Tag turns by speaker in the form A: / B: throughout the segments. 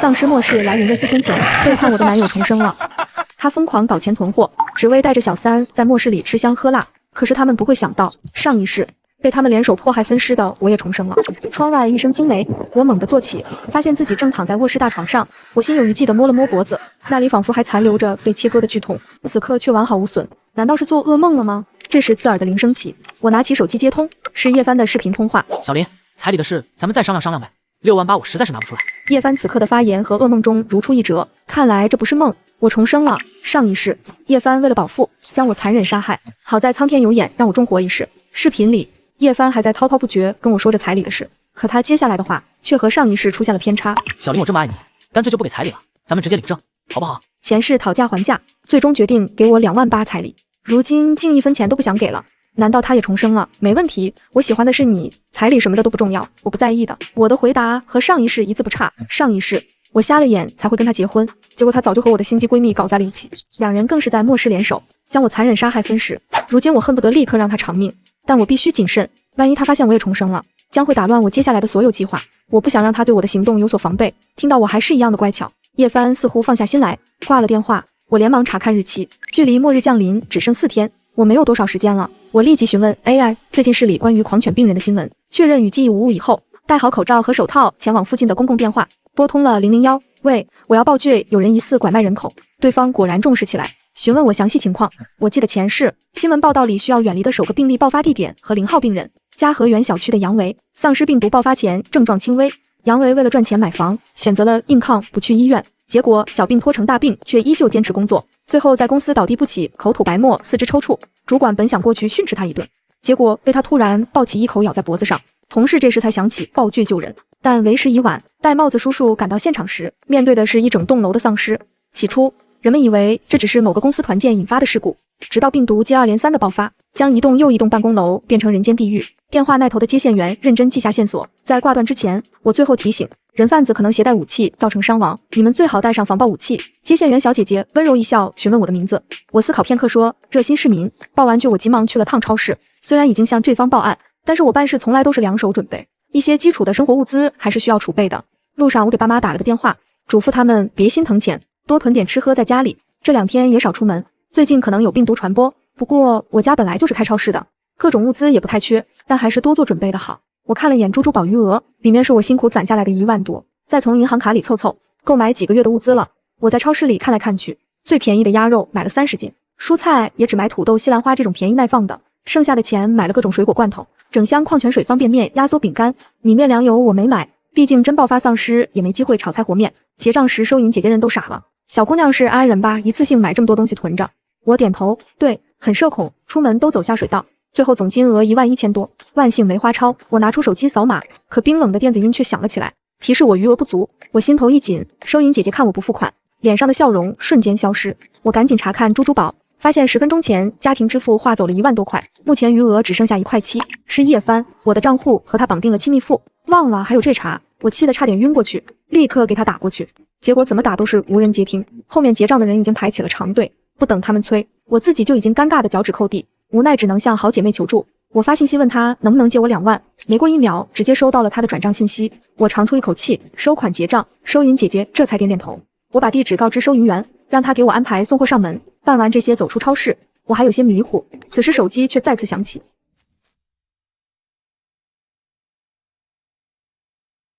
A: 丧尸末世来临的4天前，背叛我的男友重生了。他疯狂搞钱囤货，只为带着小三在末世里吃香喝辣。可是他们不会想到，上一世被他们联手迫害分尸的我也重生了。窗外一声惊雷，我猛地坐起，发现自己正躺在卧室大床上。我心有余悸地摸了摸脖子，那里仿佛还残留着被切割的剧痛，此刻却完好无损。难道是做噩梦了吗？这时刺耳的铃声起，我拿起手机接通，是叶帆的视频通话。
B: 小林，彩礼的事咱们再商量商量呗，6万8我实在是拿不出来。
A: 叶帆此刻的发言和噩梦中如出一辙，看来这不是梦，我重生了。上一世，叶帆为了保父将我残忍杀害，好在苍天有眼，让我重活一世。视频里，叶帆还在滔滔不绝跟我说着彩礼的事，可他接下来的话却和上一世出现了偏差。
B: 小林，我这么爱你，干脆就不给彩礼了，咱们直接领证，好不好？
A: 前世讨价还价，最终决定给我2万8彩礼，如今竟1分钱都不想给了。难道他也重生了？没问题，我喜欢的是你，彩礼什么的都不重要，我不在意的。我的回答和上一世一字不差。上一世我瞎了眼才会跟他结婚，结果他早就和我的心机闺蜜搞在了一起，两人更是在末世联手，将我残忍杀害分尸。如今我恨不得立刻让他偿命，但我必须谨慎，万一他发现我也重生了，将会打乱我接下来的所有计划。我不想让他对我的行动有所防备。听到我还是一样的乖巧，叶帆似乎放下心来，挂了电话。我连忙查看日期，距离末日降临只剩4天，我没有多少时间了。我立即询问 AI 最近市里关于狂犬病人的新闻，确认语记无误以后，戴好口罩和手套前往附近的公共电话，拨通了001。喂，我要报具，有人疑似拐卖人口。对方果然重视起来，询问我详细情况。我记得前世新闻报道里需要远离的首个病例爆发地点和0号病人，嘉禾园小区的杨维，丧尸病毒爆发前症状轻微。杨维为了赚钱买房，选择了硬抗不去医院，结果小病拖成大病，却依旧坚持工作，最后在公司倒地不起，口吐白沫，四肢抽搐。主管本想过去训斥他一顿，结果被他突然抱起一口咬在脖子上。同事这时才想起报具救人，但为时已晚。戴帽子叔叔赶到现场时，面对的是一整栋楼的丧尸。起初人们以为这只是某个公司团建引发的事故，直到病毒接二连三的爆发，将一栋又一栋办公楼变成人间地狱。电话那头的接线员认真记下线索，在挂断之前，我最后提醒，人贩子可能携带武器造成伤亡，你们最好带上防爆武器。接线员小姐姐温柔一笑，询问我的名字。我思考片刻说，热心市民。报完句我急忙去了趟超市，虽然已经向这方报案，但是我办事从来都是两手准备，一些基础的生活物资还是需要储备的。路上我给爸妈打了个电话，嘱咐他们别心疼钱，多囤点吃喝在家里，这2天也少出门，最近可能有病毒传播。不过我家本来就是开超市的，各种物资也不太缺，但还是多做准备的好。我看了眼猪猪宝余额，里面是我辛苦攒下来的1万多，再从银行卡里凑凑，够买几个月的物资了。我在超市里看来看去，最便宜的鸭肉买了30斤，蔬菜也只买土豆、西兰花这种便宜耐放的，剩下的钱买了各种水果罐头、整箱矿泉水、方便面、压缩饼干、米面粮油我没买，毕竟真爆发丧尸也没机会炒菜和面。结账时收银姐姐人都傻了，小姑娘是 I 人吧，一次性买这么多东西囤着。我点头，对，很社恐，出门都走下水道。最后总金额11000多，万幸没花超。我拿出手机扫码，可冰冷的电子音却响了起来，提示我余额不足。我心头一紧，收银姐姐看我不付款，脸上的笑容瞬间消失。我赶紧查看猪猪宝，发现10分钟前家庭支付划走了1万多块，目前余额只剩下1块7，是叶帆，我的账户和他绑定了亲密付，忘了还有这茬，我气得差点晕过去，立刻给他打过去，结果怎么打都是无人接听，后面结账的人已经排起了长队，不等他们催，我自己就已经尴尬的脚趾抠地，无奈只能向好姐妹求助。我发信息问她能不能借我2万，没过1秒直接收到了她的转账信息。我长出一口气，收款结账，收银姐姐这才点点头。我把地址告知收银员，让他给我安排送货上门。办完这些走出超市，我还有些迷糊，此时手机却再次响起。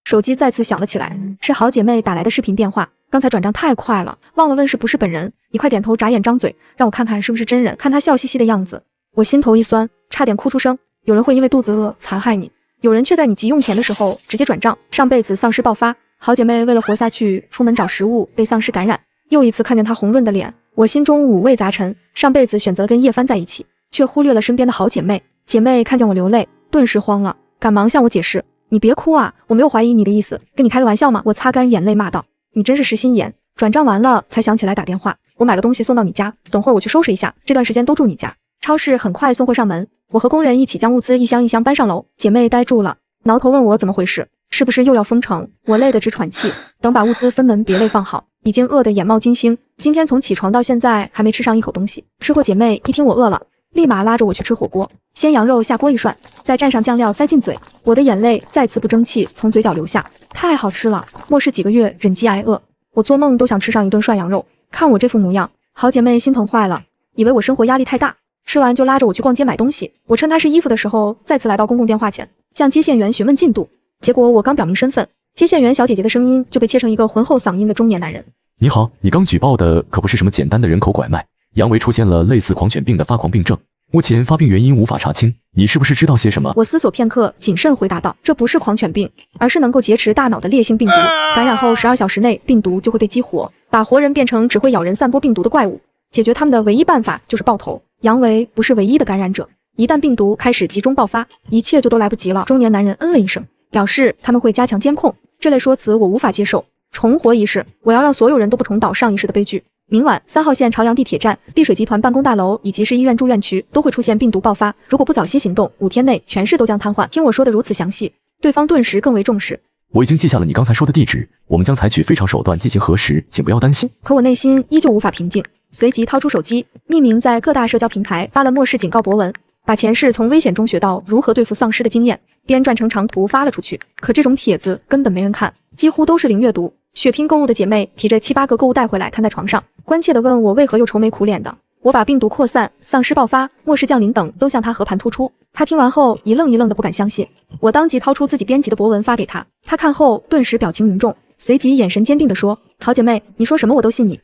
A: 手机再次响了起来，是好姐妹打来的视频电话。刚才转账太快了，忘了问是不是本人，你快点头眨眼张嘴，让我看看是不是真人。看他笑嘻嘻的样子，我心头一酸，差点哭出声。有人会因为肚子饿残害你，有人却在你急用钱的时候直接转账。上辈子丧尸爆发，好姐妹为了活下去出门找食物，被丧尸感染。又一次看见她红润的脸，我心中五味杂陈。上辈子选择跟叶帆在一起，却忽略了身边的好姐妹。姐妹看见我流泪，顿时慌了，赶忙向我解释，你别哭啊，我没有怀疑你的意思，跟你开个玩笑嘛。我擦干眼泪骂道，你真是实心眼。转账完了才想起来打电话，我买了东西送到你家，等会儿我去收拾一下，这段时间都住你家。超市很快送货上门，我和工人一起将物资一箱一箱搬上楼。姐妹呆住了，挠头问我怎么回事，是不是又要封城？我累得直喘气。等把物资分门别类放好，已经饿得眼冒金星。今天从起床到现在还没吃上一口东西。吃货姐妹一听我饿了，立马拉着我去吃火锅。鲜羊肉下锅一涮，再蘸上酱料塞进嘴，我的眼泪再次不争气从嘴角流下，太好吃了！末世几个月忍饥挨饿，我做梦都想吃上一顿涮羊肉。看我这副模样，好姐妹心疼坏了，以为我生活压力太大，吃完就拉着我去逛街买东西。我趁她试衣服的时候，再次来到公共电话前，向接线员询问进度。结果我刚表明身份，接线员小姐姐的声音就被切成一个浑厚嗓音的中年男人。
C: 你好，你刚举报的可不是什么简单的人口拐卖，杨维出现了类似狂犬病的发狂病症，目前发病原因无法查清，你是不是知道些什么？
A: 我思索片刻，谨慎回答道：这不是狂犬病，而是能够劫持大脑的烈性病毒，感染后12小时内病毒就会被激活，把活人变成只会咬人散播病毒的怪物。解决他们的唯一办法就是爆头。杨维不是唯一的感染者，一旦病毒开始集中爆发，一切就都来不及了。中年男人嗯了一声，表示他们会加强监控。这类说辞我无法接受。重活一世，我要让所有人都不重蹈上一世的悲剧。明晚3号线朝阳地铁站、碧水集团办公大楼以及市医院住院区都会出现病毒爆发，如果不早些行动，5天内全市都将瘫痪。听我说的如此详细，对方顿时更为重视。
C: 我已经记下了你刚才说的地址，我们将采取非常手段进行核实，请不要担心。
A: 可我内心依旧无法平静，随即掏出手机，匿名在各大社交平台发了末世警告博文，把前世从危险中学到如何对付丧尸的经验编撰成长图发了出去。可这种帖子根本没人看，几乎都是零阅读。血拼购物的姐妹提着7、8个购物袋回来，瘫在床上，关切地问我为何又愁眉苦脸的。我把病毒扩散、丧尸爆发、末世降临等都向她和盘突出。她听完后一愣一愣的不敢相信。我当即掏出自己编辑的博文发给她，她看后顿时表情凝重，随即眼神坚定地说：好姐妹，你说什么我都信你。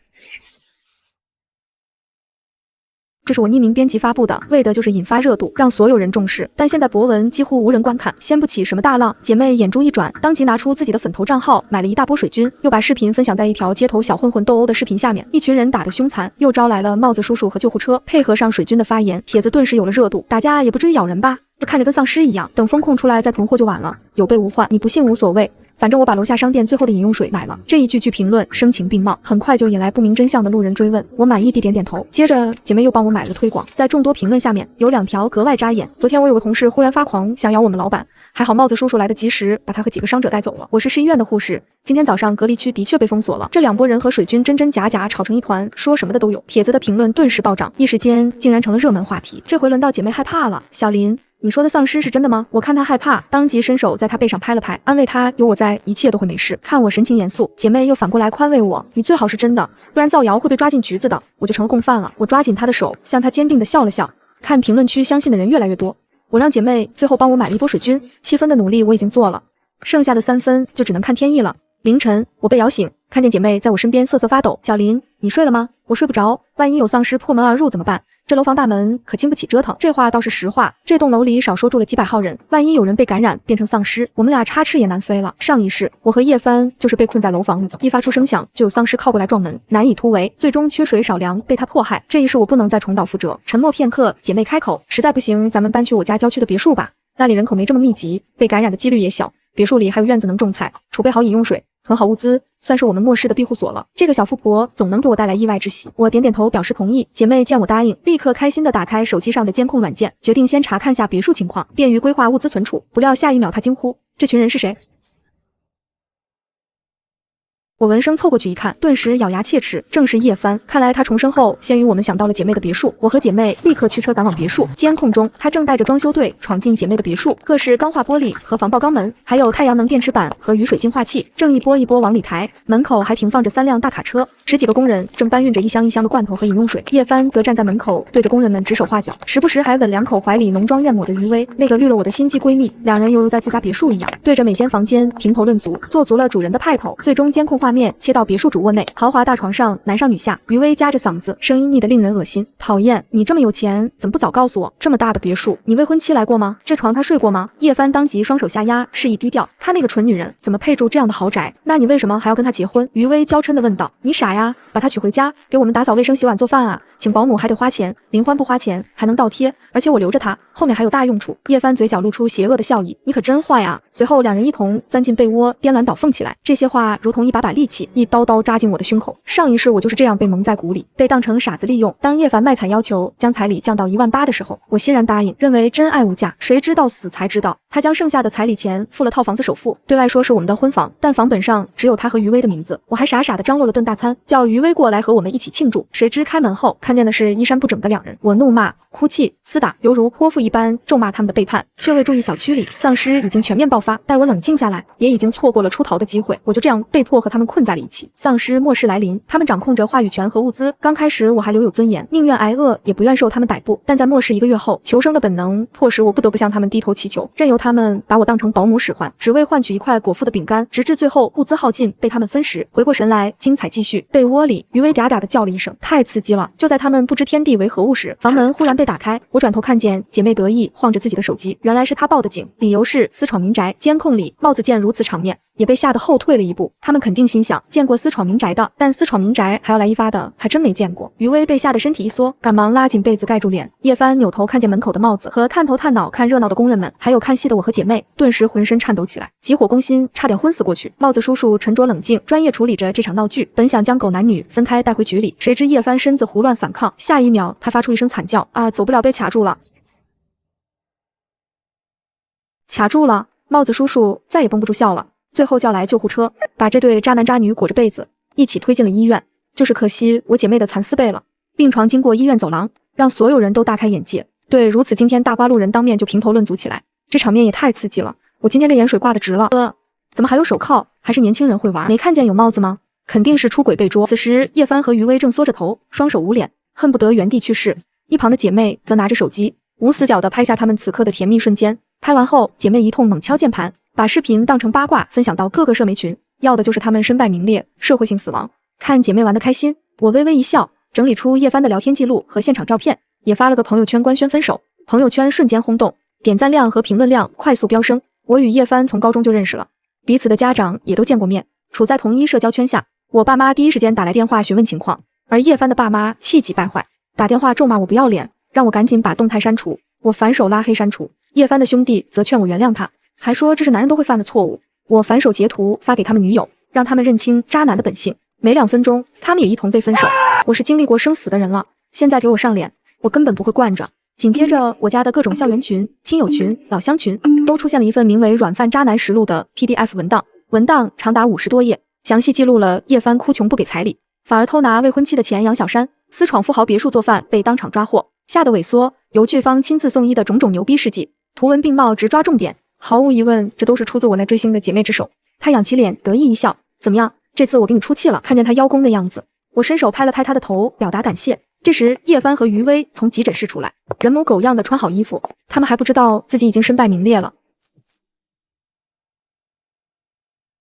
A: 这是我匿名编辑发布的，为的就是引发热度，让所有人重视。但现在博文几乎无人观看，掀不起什么大浪。姐妹眼珠一转，当即拿出自己的粉头账号，买了一大波水军，又把视频分享在一条街头小混混斗殴的视频下面，一群人打得凶残，又招来了帽子叔叔和救护车，配合上水军的发言，帖子顿时有了热度。打架也不至于咬人吧？这看着跟丧尸一样，等风控出来再囤货就晚了。有备无患，你不信无所谓。反正我把楼下商店最后的饮用水买了。这一句句评论声情并茂，很快就引来不明真相的路人追问。我满意地点点头。接着姐妹又帮我买了推广，在众多评论下面有2条格外扎眼。昨天我有个同事忽然发狂，想咬我们老板，还好帽子叔叔来得及时，把他和几个伤者带走了。我是市医院的护士，今天早上隔离区的确被封锁了。这2拨人和水军真真假假吵成一团，说什么的都有。帖子的评论顿时暴涨，一时间竟然成了热门话题。这回轮到姐妹害怕了。小林，你说的丧尸是真的吗？我看她害怕，当即伸手在她背上拍了拍，安慰她有我在，一切都会没事。看我神情严肃，姐妹又反过来宽慰我，你最好是真的，不然造谣会被抓进局子的，我就成了共犯了。我抓紧她的手，向她坚定地笑了笑。看评论区相信的人越来越多，我让姐妹最后帮我买了一波水军，7分的努力我已经做了，剩下的3分就只能看天意了。凌晨我被摇醒，看见姐妹在我身边瑟瑟发抖。小林，你睡了吗？我睡不着，万一有丧尸破门而入怎么办？这楼房大门可经不起折腾。这话倒是实话，这栋楼里少说住了几百号人，万一有人被感染变成丧尸，我们俩插翅也难飞了。上一世我和叶帆就是被困在楼房里的，一发出声响就有丧尸靠过来撞门，难以突围，最终缺水少粮被他迫害。这一世我不能再重蹈覆辙。沉默片刻，姐妹开口，实在不行咱们搬去我家郊区的别墅吧，那里人口没这么密集，被感染的几率也小，别墅里还有院子能种菜，储备好饮用水，囤好物资，算是我们末世的庇护所了。这个小富婆总能给我带来意外之喜。我点点头表示同意。姐妹见我答应，立刻开心地打开手机上的监控软件，决定先查看下别墅情况，便于规划物资存储。不料下一秒她惊呼：这群人是谁？我闻声凑过去一看，顿时咬牙切齿，正是叶帆。看来他重生后先于我们想到了姐妹的别墅。我和姐妹立刻驱车赶往别墅。监控中，他正带着装修队闯进姐妹的别墅，各式钢化玻璃和防爆钢门，还有太阳能电池板和雨水净化器，正一波一波往里抬。门口还停放着3辆大卡车，10几个工人正搬运着一箱一箱的罐头和饮用水。叶帆则站在门口，对着工人们指手画脚，时不时还吻2口怀里浓妆艳抹的余薇，那个绿了我的心悸闺蜜。2人犹如在自家别墅一样，对着每间房间评头论足，做足了主人的派头。最终监控画面切到别墅主卧内，豪华大床上男上女下，余薇夹着嗓子，声音腻得令人恶心。讨厌，你这么有钱，怎么不早告诉我？这么大的别墅，你未婚妻来过吗？这床他睡过吗？叶帆当即双手下压，示意低调。他那个蠢女人，怎么配住这样的豪宅？那你为什么还要跟他结婚？余薇娇嗔地问道。你傻呀，把他娶回家，给我们打扫卫生、洗碗做饭啊，请保姆还得花钱，林欢不花钱还能倒贴，而且我留着他，后面还有大用处。叶帆嘴角露出邪恶的笑意，你可真坏啊。随后2人一同钻进被窝，颠鸾倒凤起来。这些话如同一把把力气一刀刀扎进我的胸口。上一世我就是这样被蒙在鼓里，被当成傻子利用。当叶凡卖惨要求将彩礼降到18000的时候，我欣然答应，认为真爱无价。谁知道死才知道，他将剩下的彩礼钱付了套房子首付，对外说是我们的婚房，但房本上只有他和余威的名字。我还傻傻的张罗了顿大餐，叫余威过来和我们一起庆祝。谁知开门后看见的是衣衫不整的两人，我怒骂、哭泣、厮打，犹如泼妇一般咒骂他们的背叛，却未注意小区里丧尸已经全面爆发。待我冷静下来，也已经错过了出逃的机会，我就这样被迫和他们困在了一起。丧尸末世来临，他们掌控着话语权和物资。刚开始我还留有尊严，宁愿挨饿也不愿受他们逮捕，但在末世1个月后，求生的本能迫使我不得不向他们低头祈求，任由他们把我当成保姆使唤，只为换取一块果腹的饼干，直至最后物资耗尽，被他们分食。回过神来，精彩继续。被窝里，余威嗲嗲地叫了一声，太刺激了。就在他们不知天地为何物时，房门忽然被打开，我转头看见姐妹得意晃着自己的手机，原来是她报的警，理由是私闯民宅。监控里帽子见如此场面，也被吓得后退了一步。他们肯定心想，见过私闯民宅的，但私闯民宅还要来一发的，还真没见过。余威被吓得身体一缩，赶忙拉紧被子盖住脸。叶帆扭头看见门口的帽子和探头探脑看热闹的工人们，还有看戏的我和姐妹，顿时浑身颤抖起来，急火攻心，差点昏死过去。帽子叔叔沉着冷静，专业处理着这场闹剧，本想将狗男女分开带回局里，谁知叶帆身子胡乱反抗，下一秒他发出一声惨叫，啊，走不了，被卡住了。卡住了，帽子叔叔再也绷不住笑了，最后叫来救护车，把这对渣男渣女裹着被子一起推进了医院。就是可惜我姐妹的残丝背了。病床经过医院走廊，让所有人都大开眼界，对如此惊天大瓜路人当面就评头论足起来，这场面也太刺激了。我今天这盐水挂的直了，怎么还有手铐？还是年轻人会玩？没看见有帽子吗？肯定是出轨被捉。此时叶帆和余威正缩着头，双手捂脸，恨不得原地去世。一旁的姐妹则拿着手机，无死角地拍下他们此刻的甜蜜瞬间。拍完后，姐妹一通猛敲键盘，把视频当成八卦分享到各个社媒群，要的就是他们身败名裂，社会性死亡。看姐妹玩得开心，我微微一笑，整理出叶帆的聊天记录和现场照片，也发了个朋友圈官宣分手。朋友圈瞬间轰动，点赞量和评论量快速飙升。我与叶帆从高中就认识了，彼此的家长也都见过面，处在同一社交圈下。我爸妈第一时间打来电话询问情况，而叶帆的爸妈气急败坏，打电话咒骂我不要脸，让我赶紧把动态删除。我反手拉黑删除。叶帆的兄弟则劝我原谅他，还说这是男人都会犯的错误。我反手截图发给他们女友，让他们认清渣男的本性。没2分钟，他们也一同被分手。我是经历过生死的人了，现在给我上脸，我根本不会惯着。紧接着，我家的各种校园群、亲友群、老乡群都出现了一份名为《软饭渣男实录》的 PDF 文档，文档长达50多页，详细记录了叶帆哭穷不给彩礼，反而偷拿未婚妻的钱养小三，私闯富豪别墅做饭被当场抓获，吓得萎缩，由剧方亲自送医的种种牛逼事迹，图文并茂，直抓重点。毫无疑问，这都是出自我那追星的姐妹之手。她仰起脸，得意一笑，怎么样？这次我给你出气了。看见她邀功的样子，我伸手拍了拍她的头，表达感谢。这时，叶帆和余威从急诊室出来，人模狗样的穿好衣服，他们还不知道自己已经身败名裂了。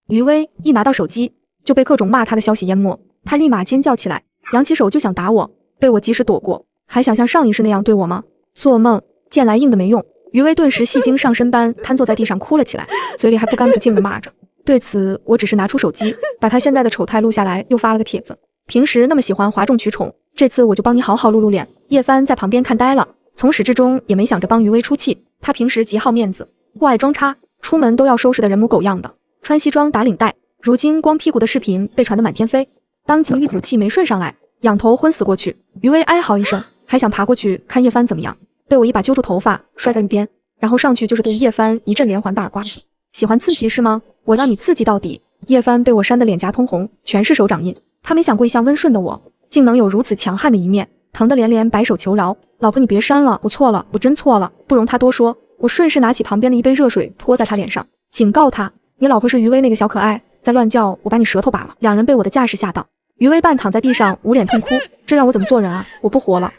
A: 余威一拿到手机，就被各种骂他的消息淹没，他立马尖叫起来，扬起手就想打我，被我及时躲过。还想像上一世那样对我吗？做梦！剑来硬的没用。余威顿时戏精上身般瘫坐在地上哭了起来，嘴里还不干不净地骂着。对此，我只是拿出手机，把他现在的丑态录下来，又发了个帖子。平时那么喜欢哗众取宠，这次我就帮你好好露露脸。叶帆在旁边看呆了，从始至终也没想着帮余威出气。他平时极好面子，不爱装叉，出门都要收拾得人模狗样的，穿西装打领带。如今光屁股的视频被传得满天飞，当即一股气没顺上来，仰头昏死过去。余威哀嚎一声，还想爬过去看叶帆怎么样，被我一把揪住头发摔在一边，然后上去就是对叶帆一阵连环大耳刮子。喜欢刺激是吗？我让你刺激到底。叶帆被我扇得脸颊通红，全是手掌印。他没想过一向温顺的我，竟能有如此强悍的一面，疼得连连摆手求饶。老婆你别扇了，我错了，我真错了。不容他多说，我顺势拿起旁边的一杯热水泼在他脸上，警告他，你老婆是余威那个小可爱，再乱叫我把你舌头拔了。两人被我的架势吓到，余威半躺在地上捂脸痛哭，这让我怎么做人啊，我不活了。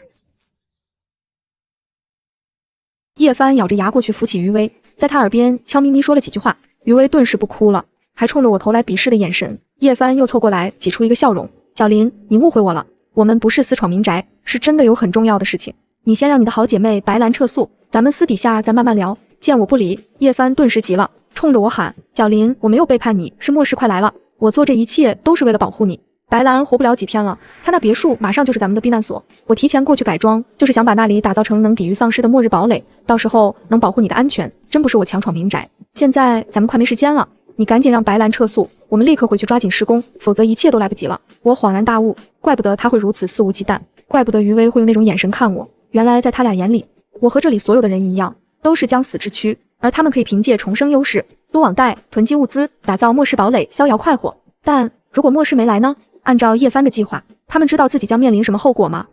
A: 叶帆咬着牙过去扶起余威，在他耳边悄咪咪说了几句话，余威顿时不哭了，还冲着我投来鄙视的眼神。叶帆又凑过来挤出一个笑容，小林，你误会我了，我们不是私闯民宅，是真的有很重要的事情，你先让你的好姐妹白兰撤诉，咱们私底下再慢慢聊。见我不理，叶帆顿时急了，冲着我喊，小林，我没有背叛你，是末世快来了，我做这一切都是为了保护你。白兰活不了几天了，她那别墅马上就是咱们的避难所，我提前过去改装，就是想把那里打造成能抵御丧尸的末日堡垒，到时候能保护你的安全，真不是我强闯民宅。现在咱们快没时间了，你赶紧让白兰撤诉，我们立刻回去抓紧施工，否则一切都来不及了。我恍然大悟，怪不得他会如此肆无忌惮，怪不得余威会用那种眼神看我。原来在他俩眼里，我和这里所有的人一样，都是将死之躯，而他们可以凭借重生优势，撸网贷、囤积物资，打造末世堡垒，逍遥快活。但如果末世没来呢？按照叶帆的计划，他们知道自己将面临什么后果吗？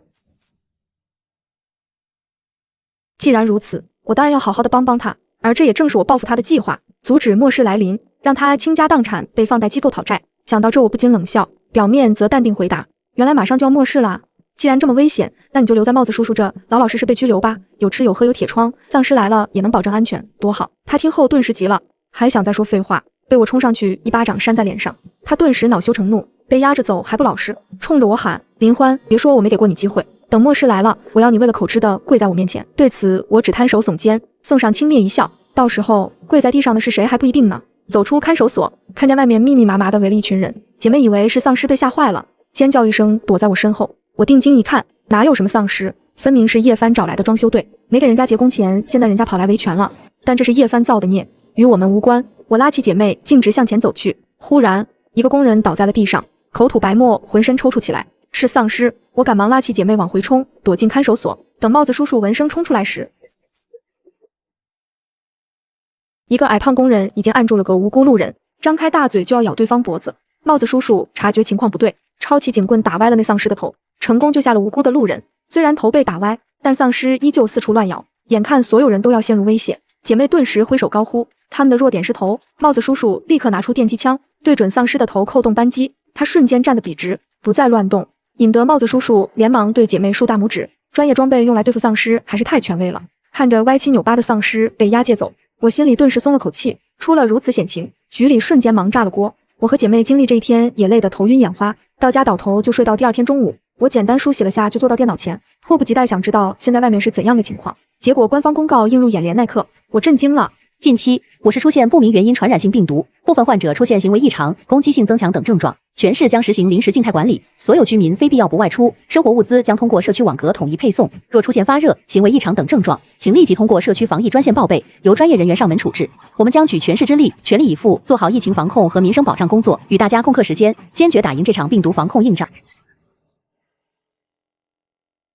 A: 既然如此，我当然要好好的帮帮他，而这也正是我报复他的计划，阻止末世来临，让他倾家荡产，被放贷机构讨债。想到这，我不禁冷笑，表面则淡定回答：原来马上就要末世啦！既然这么危险，那你就留在帽子叔叔这，老老实实被拘留吧，有吃有喝有铁窗，丧尸来了也能保证安全，多好！他听后顿时急了，还想再说废话，被我冲上去一巴掌扇在脸上。他顿时恼羞成怒，被压着走还不老实，冲着我喊：林欢，别说我没给过你机会，等末世来了，我要你为了口吃的跪在我面前。对此，我只摊手耸肩，送上轻蔑一笑。到时候跪在地上的是谁还不一定呢。走出看守所，看见外面密密麻麻的围了一群人，姐妹以为是丧尸被吓坏了，尖叫一声躲在我身后。我定睛一看，哪有什么丧尸，分明是叶帆找来的装修队，没给人家结工钱，现在人家跑来维权了。但这是叶帆造的孽，与我们无关。我拉起姐妹径直向前走去，忽然一个工人倒在了地上，口吐白沫，浑身抽搐起来，是丧尸。我赶忙拉起姐妹往回冲，躲进看守所。等帽子叔叔闻声冲出来时，一个矮胖工人已经按住了个无辜路人，张开大嘴就要咬对方脖子。帽子叔叔察觉情况不对，抄起警棍打歪了那丧尸的头，成功救下了无辜的路人。虽然头被打歪，但丧尸依旧四处乱咬，眼看所有人都要陷入危险，姐妹顿时挥手高呼：他们的弱点是头。帽子叔叔立刻拿出电击枪，对准丧尸的头扣动扳机，他瞬间站得笔直，不再乱动，引得帽子叔叔连忙对姐妹竖大拇指。专业装备用来对付丧尸还是太权威了。看着歪七扭八的丧尸被押解走，我心里顿时松了口气。出了如此险情，局里瞬间忙炸了锅。我和姐妹经历这一天也累得头晕眼花，到家倒头就睡到第二天中午。我简单梳洗了下就坐到电脑前，迫不及待想知道现在外面是怎样的情况。结果官方公告映入眼帘那刻，我震惊了。
D: 近期，我市出现不明原因传染性病毒，部分患者出现行为异常、攻击性增强等症状。全市将实行临时静态管理，所有居民非必要不外出，生活物资将通过社区网格统一配送。若出现发热、行为异常等症状，请立即通过社区防疫专线报备，由专业人员上门处置。我们将举全市之力，全力以赴做好疫情防控和民生保障工作，与大家共克时艰，坚决打赢这场病毒防控硬仗。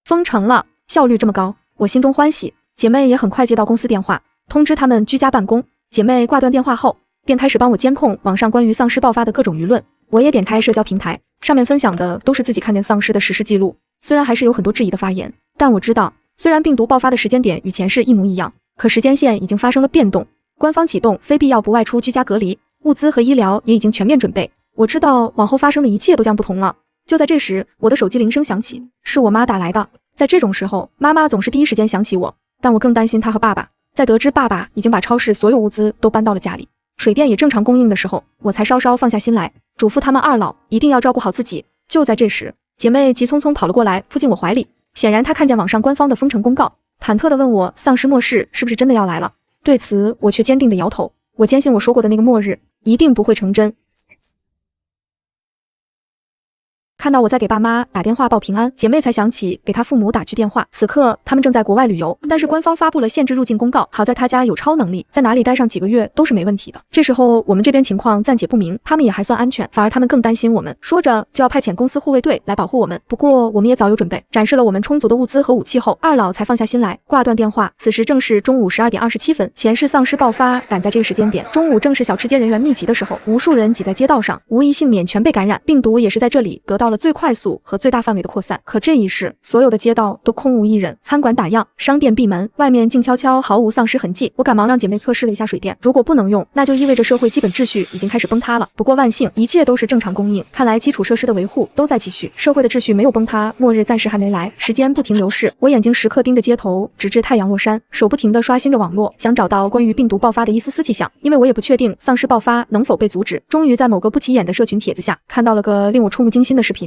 A: 封城了，效率这么高，我心中欢喜。姐妹也很快接到公司电话，通知他们居家办公。姐妹挂断电话后，便开始帮我监控网上关于丧尸爆发的各种舆论。我也点开社交平台，上面分享的都是自己看见丧尸的实时记录。虽然还是有很多质疑的发言，但我知道，虽然病毒爆发的时间点与前世一模一样，可时间线已经发生了变动。官方启动非必要不外出居家隔离，物资和医疗也已经全面准备。我知道往后发生的一切都将不同了。就在这时，我的手机铃声响起，是我妈打来的。在这种时候，妈妈总是第一时间想起我，但我更担心她和爸爸。在得知爸爸已经把超市所有物资都搬到了家里，水电也正常供应的时候，我才稍稍放下心来，嘱咐他们二老一定要照顾好自己。就在这时，姐妹急匆匆跑了过来，扑进我怀里。显然她看见网上官方的封城公告，忐忑地问我丧尸末世是不是真的要来了。对此我却坚定地摇头，我坚信我说过的那个末日一定不会成真。看到我在给爸妈打电话报平安，姐妹才想起给她父母打去电话。此刻他们正在国外旅游，但是官方发布了限制入境公告，好在她家有超能力，在哪里待上几个月都是没问题的。这时候我们这边情况暂且不明，他们也还算安全，反而他们更担心我们。说着就要派遣公司护卫队来保护我们，不过我们也早有准备，展示了我们充足的物资和武器后，二老才放下心来，挂断电话。此时正是中午12点27分，前世丧尸爆发，赶在这个时间点，中午正是小吃街人员密集的时候，无数人挤在街道上，无一幸免，全被感染。病毒也是在这里得到了最快速和最大范围的扩散。可这一世，所有的街道都空无一人，餐馆打烊，商店闭门，外面静悄悄，毫无丧尸痕迹。我赶忙让姐妹测试了一下水电，如果不能用，那就意味着社会基本秩序已经开始崩塌了。不过万幸，一切都是正常供应，看来基础设施的维护都在继续，社会的秩序没有崩塌，末日暂时还没来。时间不停流逝，我眼睛时刻盯着街头，直至太阳落山，手不停地刷新着网络，想找到关于病毒爆发的一丝丝迹象，因为我也不确定丧尸爆发能否被阻止。终于在某个不起眼的社群帖子下，看到了个令我触目惊心的视频。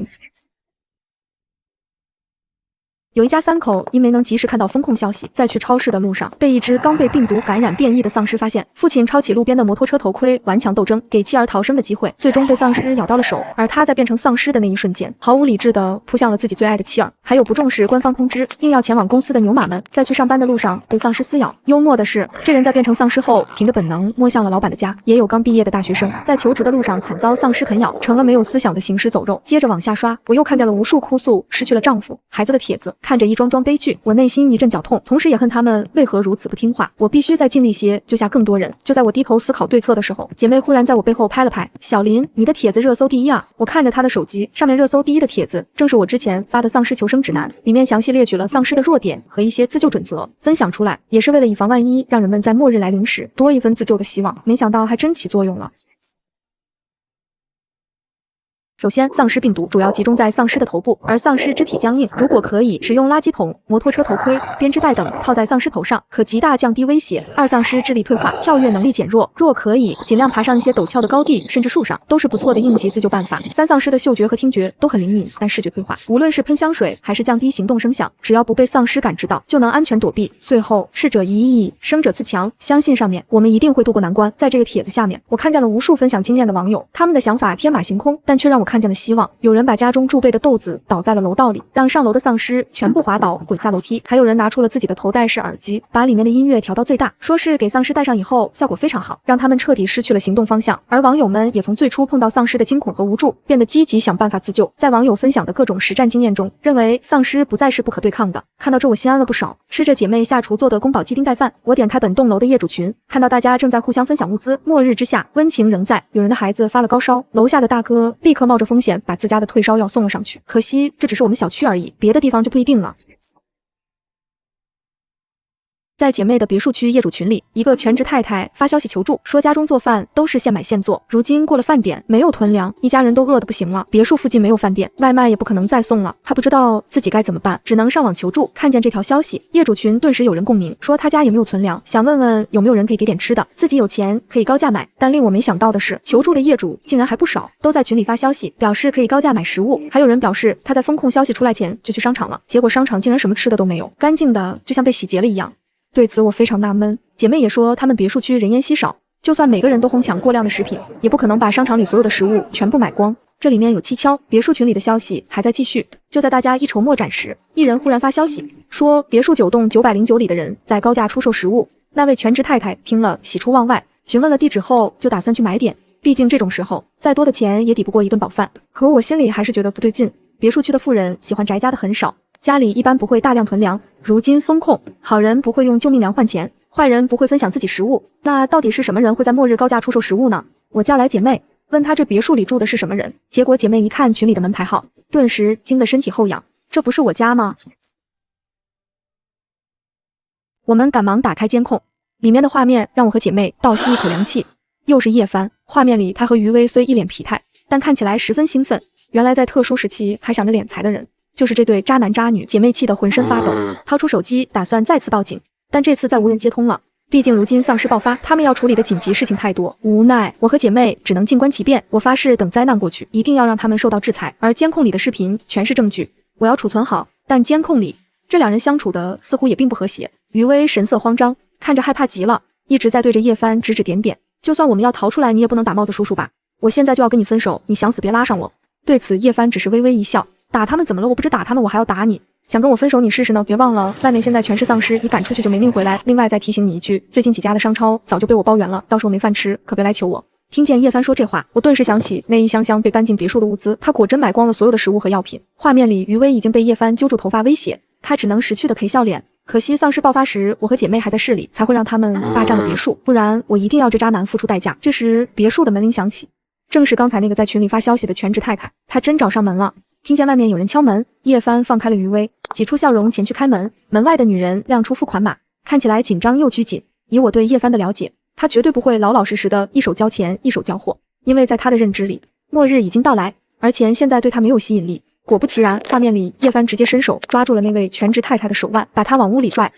A: 有一家三口因没能及时看到风控消息，在去超市的路上，被一只刚被病毒感染变异的丧尸发现。父亲抄起路边的摩托车头盔，顽强斗争，给妻儿逃生的机会，最终被丧尸咬到了手。而他在变成丧尸的那一瞬间，毫无理智地扑向了自己最爱的妻儿。还有不重视官方通知，硬要前往公司的牛马们，在去上班的路上被丧尸撕咬。幽默的是，这人在变成丧尸后，凭着本能摸向了老板的家。也有刚毕业的大学生，在求职的路上惨遭丧尸啃咬，成了没有思想的行尸走肉。接着往下刷，我又看见了无数哭诉失去了丈夫、孩子的帖子，看着一桩桩悲剧，我内心一阵绞痛，同时也恨他们为何如此不听话。我必须再尽力些，救下更多人。就在我低头思考对策的时候，姐妹忽然在我背后拍了拍：“小林，你的帖子热搜第一啊！”我看着她的手机，上面热搜第一的帖子正是我之前发的丧尸求生指南，里面详细列举了丧尸的弱点和一些自救准则，分享出来也是为了以防万一，让人们在末日来临时多一分自救的希望。没想到还真起作用了。首先，丧尸病毒主要集中在丧尸的头部，而丧尸肢体僵硬，如果可以使用垃圾桶、摩托车头盔、编织袋等套在丧尸头上，可极大降低威胁。二、丧尸智力退化，跳跃能力减弱，若可以，尽量爬上一些陡峭的高地，甚至树上，都是不错的应急自救办法。三、丧尸的嗅觉和听觉都很灵敏，但视觉退化，无论是喷香水还是降低行动声响，只要不被丧尸感知到，就能安全躲避。最后，适者宜役，生者自强，相信上面我们一定会渡过难关。在这个帖子下面，我看见了无数分享经验的网友，他们的想法天马行空，但却让我看见了希望。有人把家中贮备的豆子倒在了楼道里，让上楼的丧尸全部滑倒滚下楼梯。还有人拿出了自己的头戴式耳机，把里面的音乐调到最大，说是给丧尸戴上以后效果非常好，让他们彻底失去了行动方向。而网友们也从最初碰到丧尸的惊恐和无助，变得积极想办法自救。在网友分享的各种实战经验中，认为丧尸不再是不可对抗的。看到这我心安了不少。吃着姐妹下厨做的宫保鸡丁盖饭，我点开本栋楼的业主群，看到大家正在互相分享物资。末日之下，温情仍在。有人的孩子发了高烧，楼下的大哥立刻冒着风险把自家的退烧药送了上去。可惜这只是我们小区而已，别的地方就不一定了。在姐妹的别墅区业主群里，一个全职太太发消息求助，说家中做饭都是现买现做，如今过了饭点，没有囤粮，一家人都饿得不行了。别墅附近没有饭店，外卖也不可能再送了，她不知道自己该怎么办，只能上网求助。看见这条消息，业主群顿时有人共鸣，说他家也没有存粮，想问问有没有人可以给点吃的，自己有钱可以高价买。但令我没想到的是，求助的业主竟然还不少，都在群里发消息，表示可以高价买食物。还有人表示他在风控消息出来前就去商场了，结果商场竟然什么吃的都没有，干净的就像被洗劫了一样。对此我非常纳闷，姐妹也说他们别墅区人烟稀少，就算每个人都哄抢过量的食品，也不可能把商场里所有的食物全部买光，这里面有蹊跷。别墅群里的消息还在继续，就在大家一筹莫展时，一人忽然发消息说别墅9栋909里的人在高价出售食物。那位全职太太听了喜出望外，询问了地址后就打算去买点，毕竟这种时候再多的钱也抵不过一顿饱饭。可我心里还是觉得不对劲，别墅区的富人喜欢宅家的很少，家里一般不会大量囤粮，如今风控，好人不会用救命粮换钱，坏人不会分享自己食物，那到底是什么人会在末日高价出售食物呢？我叫来姐妹，问她这别墅里住的是什么人，结果姐妹一看群里的门牌号，顿时惊得身体后仰，这不是我家吗？我们赶忙打开监控，里面的画面让我和姐妹倒吸一口凉气，又是叶帆，画面里她和余威虽一脸疲态，但看起来十分兴奋，原来在特殊时期还想着敛财的人就是这对渣男渣女。姐妹气得浑身发抖，掏出手机打算再次报警，但这次再无人接通了，毕竟如今丧尸爆发，他们要处理的紧急事情太多。无奈我和姐妹只能静观其变，我发誓等灾难过去，一定要让他们受到制裁。而监控里的视频全是证据，我要储存好。但监控里这两人相处的似乎也并不和谐，余威神色慌张，看着害怕极了，一直在对着叶帆指指点点，就算我们要逃出来，你也不能打帽子叔叔吧，我现在就要跟你分手，你想死别拉上我。对此叶帆只是微微一笑，打他们怎么了？我不止打他们，我还要打你。想跟我分手你试试呢？别忘了外面现在全是丧尸，你赶出去就没命回来。另外再提醒你一句，最近几家的商超早就被我包圆了，到时候没饭吃可别来求我。听见叶帆说这话，我顿时想起那一箱箱被搬进别墅的物资，他果真买光了所有的食物和药品。画面里余威已经被叶帆揪住头发威胁，他只能识趣的陪笑脸。可惜丧尸爆发时我和姐妹还在市里，才会让他们霸占了别墅，不然我一定要这渣男付出代价。这时别墅的门铃响起，正是刚才那个在群里发消息的全职太太，她真找上门了。听见外面有人敲门，叶帆放开了余威，挤出笑容前去开门。门外的女人亮出付款码，看起来紧张又拘谨。以我对叶帆的了解，她绝对不会老老实实的一手交钱一手交货，因为在她的认知里，末日已经到来，而钱现在对她没有吸引力。果不其然，画面里叶帆直接伸手抓住了那位全职太太的手腕，把她往屋里拽。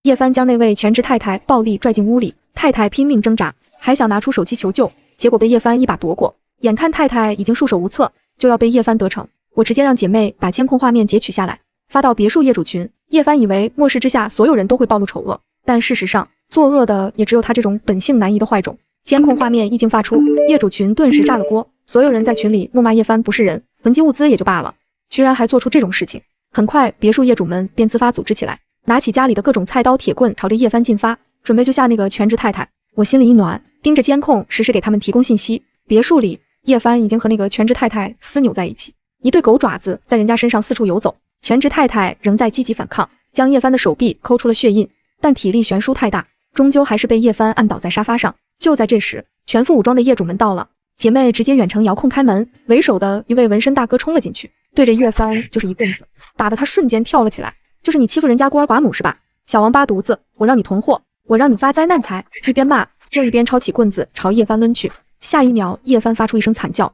A: 叶帆将那位全职太太暴力拽进屋里，太太拼命挣扎，还想拿出手机求救，结果被叶帆一把夺过。眼看太太已经束手无策，就要被叶帆得逞，我直接让姐妹把监控画面截取下来，发到别墅业主群。叶帆以为末世之下所有人都会暴露丑恶，但事实上作恶的也只有他这种本性难移的坏种。监控画面一经发出，业主群顿时炸了锅，所有人在群里怒骂叶帆不是人，囤积物资也就罢了，居然还做出这种事情。很快，别墅业主们便自发组织起来，拿起家里的各种菜刀铁棍，朝着叶帆进发，准备救下那个全职太太。我心里一暖，盯着监控，实时给他们提供信息。别墅里，叶帆已经和那个全职太太撕扭在一起，一对狗爪子在人家身上四处游走。全职太太仍在积极反抗，将叶帆的手臂抠出了血印，但体力悬殊太大，终究还是被叶帆按倒在沙发上。就在这时，全副武装的业主们到了，姐妹直接远程遥控开门，为首的一位纹身大哥冲了进去，对着叶帆就是一棍子，打得他瞬间跳了起来。就是你欺负人家孤儿寡母是吧？小王八犊子，我让你囤货，我让你发灾难财！一边骂，正一边抄起棍子朝叶帆抡去。下一秒，叶帆发出一声惨叫，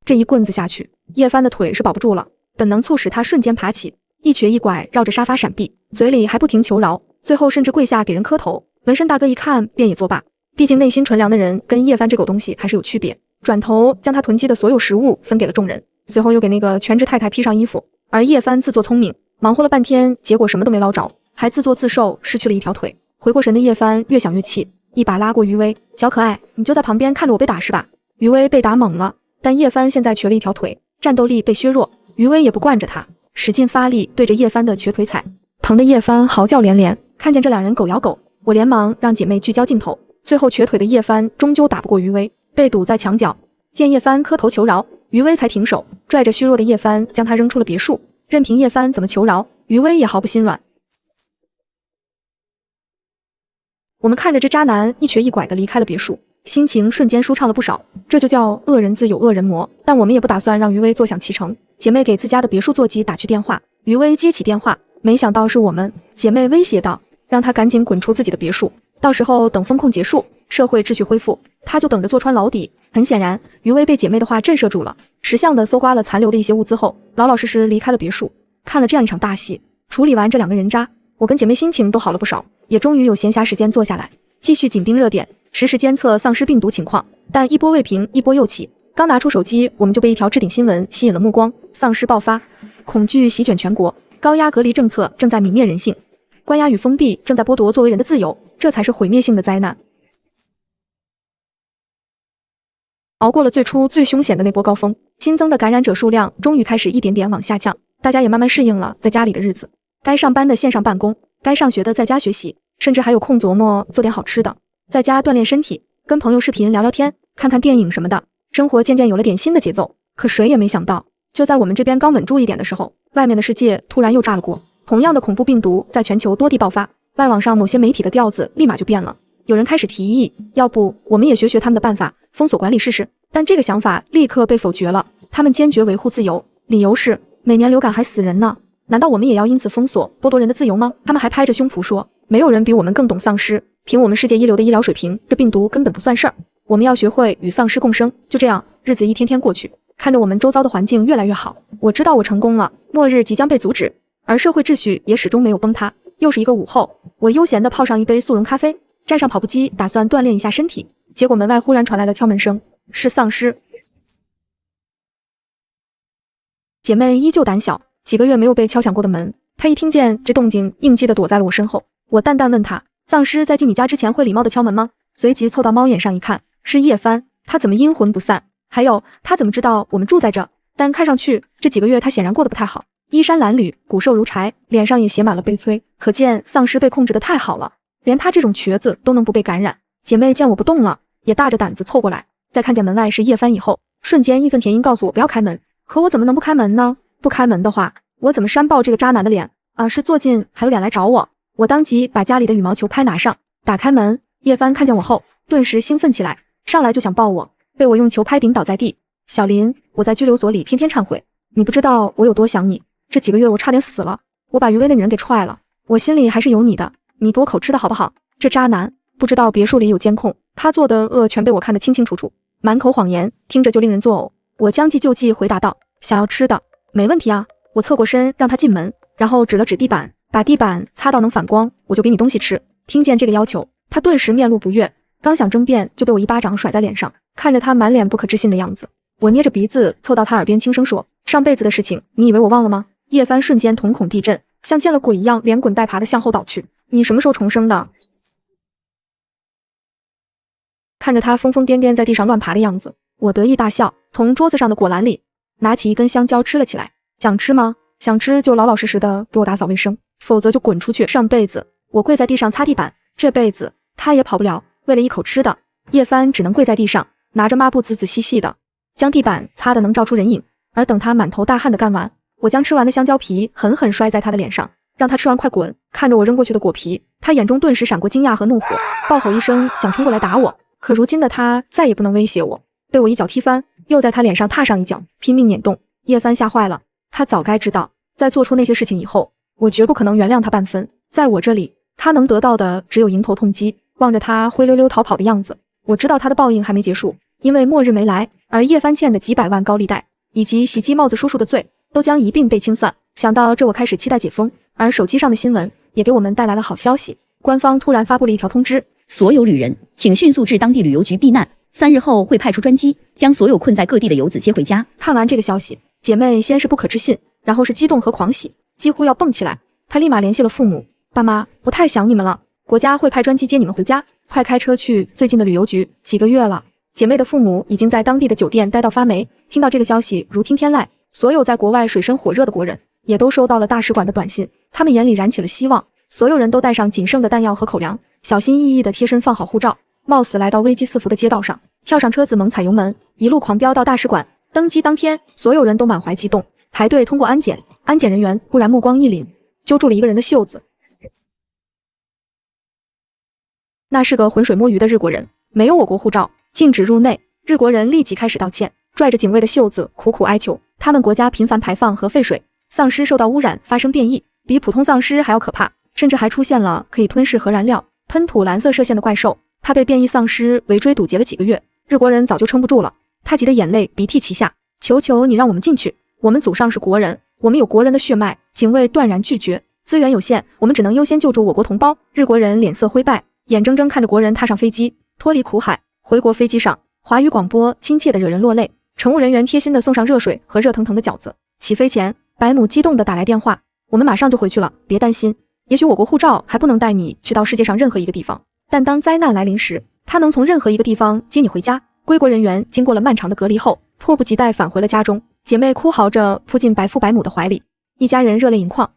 A: 这一棍子下去，叶帆的腿是保不住了，本能促使他瞬间爬起，一瘸一拐绕着沙发闪避，嘴里还不停求饶，最后甚至跪下给人磕头。纹身大哥一看便也作罢，毕竟内心纯良的人跟叶帆这狗东西还是有区别。转头将他囤积的所有食物分给了众人，随后又给那个全职太太披上衣服。而叶帆自作聪明，忙活了半天，结果什么都没捞着，还自作自受，失去了一条腿。回过神的叶帆越想越气，一把拉过余威，小可爱，你就在旁边看着我被打是吧？余威被打懵了，但叶帆现在瘸了一条腿，战斗力被削弱，余威也不惯着他，使劲发力对着叶帆的瘸腿踩，疼得叶帆嚎叫连连。看见这两人狗咬狗，我连忙让姐妹聚焦镜头。最后瘸腿的叶帆终究打不过余威，被堵在墙角。见叶帆磕头求饶，余威才停手，拽着虚弱的叶帆将他扔出了别墅。任凭叶帆怎么求饶，余威也毫不心软。我们看着这渣男一瘸一拐地离开了别墅，心情瞬间舒畅了不少。这就叫恶人自有恶人磨。但我们也不打算让余威坐享其成。姐妹给自家的别墅座机打去电话，余威接起电话，没想到是我们。姐妹威胁道，让他赶紧滚出自己的别墅，到时候等风控结束，社会秩序恢复，他就等着坐穿牢底。很显然，余威被姐妹的话震慑住了，识相的搜刮了残留的一些物资后，老老实实离开了别墅。看了这样一场大戏，处理完这两个人渣，我跟姐妹心情都好了不少，也终于有闲暇时间坐下来，继续紧盯热点，实时监测丧尸病毒情况。但一波未平，一波又起。刚拿出手机，我们就被一条置顶新闻吸引了目光：丧尸爆发，恐惧席卷全国，高压隔离政策正在泯灭人性，关押与封闭正在剥夺作为人的自由，这才是毁灭性的灾难。熬过了最初最凶险的那波高峰，新增的感染者数量终于开始一点点往下降，大家也慢慢适应了在家里的日子，该上班的线上办公，该上学的在家学习，甚至还有空琢磨做点好吃的，在家锻炼身体，跟朋友视频聊聊天，看看电影什么的，生活渐渐有了点新的节奏。可谁也没想到，就在我们这边刚稳住一点的时候，外面的世界突然又炸了锅。同样的恐怖病毒在全球多地爆发，外网上某些媒体的调子立马就变了，有人开始提议，要不我们也学学他们的办法，封锁管理试试。但这个想法立刻被否决了，他们坚决维护自由，理由是每年流感还死人呢，难道我们也要因此封锁剥夺人的自由吗？他们还拍着胸脯说，没有人比我们更懂丧尸，凭我们世界一流的医疗水平，这病毒根本不算事儿，我们要学会与丧尸共生。就这样，日子一天天过去，看着我们周遭的环境越来越好，我知道我成功了，末日即将被阻止，而社会秩序也始终没有崩塌。又是一个午后，我悠闲地泡上一杯速溶咖啡，站上跑步机，打算锻炼一下身体，结果门外忽然传来了敲门声，是丧尸。姐妹依旧胆小，几个月没有被敲响过的门，她一听见这动静，应激地躲在了我身后。我淡淡问她，丧尸在进你家之前会礼貌地敲门吗？随即凑到猫眼上一看，是叶帆，他怎么阴魂不散？还有，他怎么知道我们住在这？但看上去这几个月他显然过得不太好，衣衫褴褛，骨瘦如柴，脸上也写满了悲催，可见丧尸被控制得太好了，连他这种瘸子都能不被感染。姐妹见我不动了，也大着胆子凑过来，在看见门外是叶帆以后，瞬间义愤填膺告诉我不要开门。可我怎么能不开门呢？不开门的话，我怎么扇爆这个渣男的脸啊？是坐进还有脸来找我？我当即把家里的羽毛球拍拿上，打开门，叶帆看见我后，顿时兴奋起来，上来就想抱我，被我用球拍顶倒在地。小林，我在拘留所里天天忏悔，你不知道我有多想你，这几个月我差点死了，我把余威那女人给踹了，我心里还是有你的，你给我口吃的好不好？这渣男不知道别墅里有监控，他做的恶全被我看得清清楚楚，满口谎言，听着就令人作呕。我将计就计回答道，想要吃的，没问题啊。我侧过身让他进门，然后指了指地板，把地板擦到能反光，我就给你东西吃。听见这个要求，他顿时面露不悦，刚想争辩就被我一巴掌甩在脸上。看着他满脸不可置信的样子，我捏着鼻子凑到他耳边轻声说：“上辈子的事情，你以为我忘了吗？”叶帆瞬间瞳孔地震，像见了鬼一样连滚带爬的向后倒去。你什么时候重生的？看着他疯疯癫癫在地上乱爬的样子，我得意大笑，从桌子上的果篮里拿起一根香蕉吃了起来。想吃吗？想吃就老老实实的给我打扫卫生，否则就滚出去。上辈子我跪在地上擦地板，这辈子他也跑不了。为了一口吃的，叶帆只能跪在地上，拿着抹布仔仔细细的将地板擦得能照出人影。而等他满头大汗的干完，我将吃完的香蕉皮狠狠摔在他的脸上，让他吃完快滚。看着我扔过去的果皮，他眼中顿时闪过惊讶和怒火，暴吼一声想冲过来打我。可如今的他再也不能威胁我，被我一脚踢翻，又在他脸上踏上一脚，拼命碾动。叶帆吓坏了，他早该知道，在做出那些事情以后，我绝不可能原谅他半分。在我这里，他能得到的只有迎头痛击。望着他灰溜溜逃跑的样子，我知道他的报应还没结束，因为末日没来，而叶帆欠的几百万高利贷以及袭击帽子叔叔的罪都将一并被清算。想到这，我开始期待解封。而手机上的新闻也给我们带来了好消息，官方突然发布了一条通知，
E: 所有旅人请迅速至当地旅游局避难，3日后会派出专机将所有困在各地的游子接回家。
A: 看完这个消息，姐妹先是不可置信，然后是激动和狂喜，几乎要蹦起来。她立马联系了父母，爸妈，我太想你们了，国家会派专机接你们回家，快开车去最近的旅游局。几个月了，姐妹的父母已经在当地的酒店待到发霉，听到这个消息如听天籁。所有在国外水深火热的国人也都收到了大使馆的短信，他们眼里燃起了希望。所有人都带上仅剩的弹药和口粮，小心翼翼地贴身放好护照，冒死来到危机四伏的街道上，跳上车子猛踩油门，一路狂飙到大使馆。登机当天，所有人都满怀激动，排队通过安检。安检人员忽然目光一凛，揪住了一个人的袖子。那是个浑水摸鱼的日国人，没有我国护照，禁止入内。日国人立即开始道歉，拽着警卫的袖子苦苦哀求，他们国家频繁排放核废水，丧尸受到污染发生变异，比普通丧尸还要可怕，甚至还出现了可以吞噬核燃料、喷吐蓝色射线的怪兽。他被变异丧尸围追堵截了几个月，日国人早就撑不住了，他急得眼泪鼻涕齐下，求求你让我们进去，我们祖上是国人，我们有国人的血脉。警卫断然拒绝，资源有限，我们只能优先救助我国同胞。日国人脸色灰败，眼睁睁看着国人踏上飞机，脱离苦海，回国。飞机上，华语广播亲切的惹人落泪，乘务人员贴心的送上热水和热腾腾的饺子。起飞前，白母激动地打来电话，我们马上就回去了，别担心。也许我国护照还不能带你去到世界上任何一个地方，但当灾难来临时，它能从任何一个地方接你回家。归国人员经过了漫长的隔离后，迫不及待返回了家中，姐妹哭嚎着扑进白父白母的怀里，一家人热泪盈眶。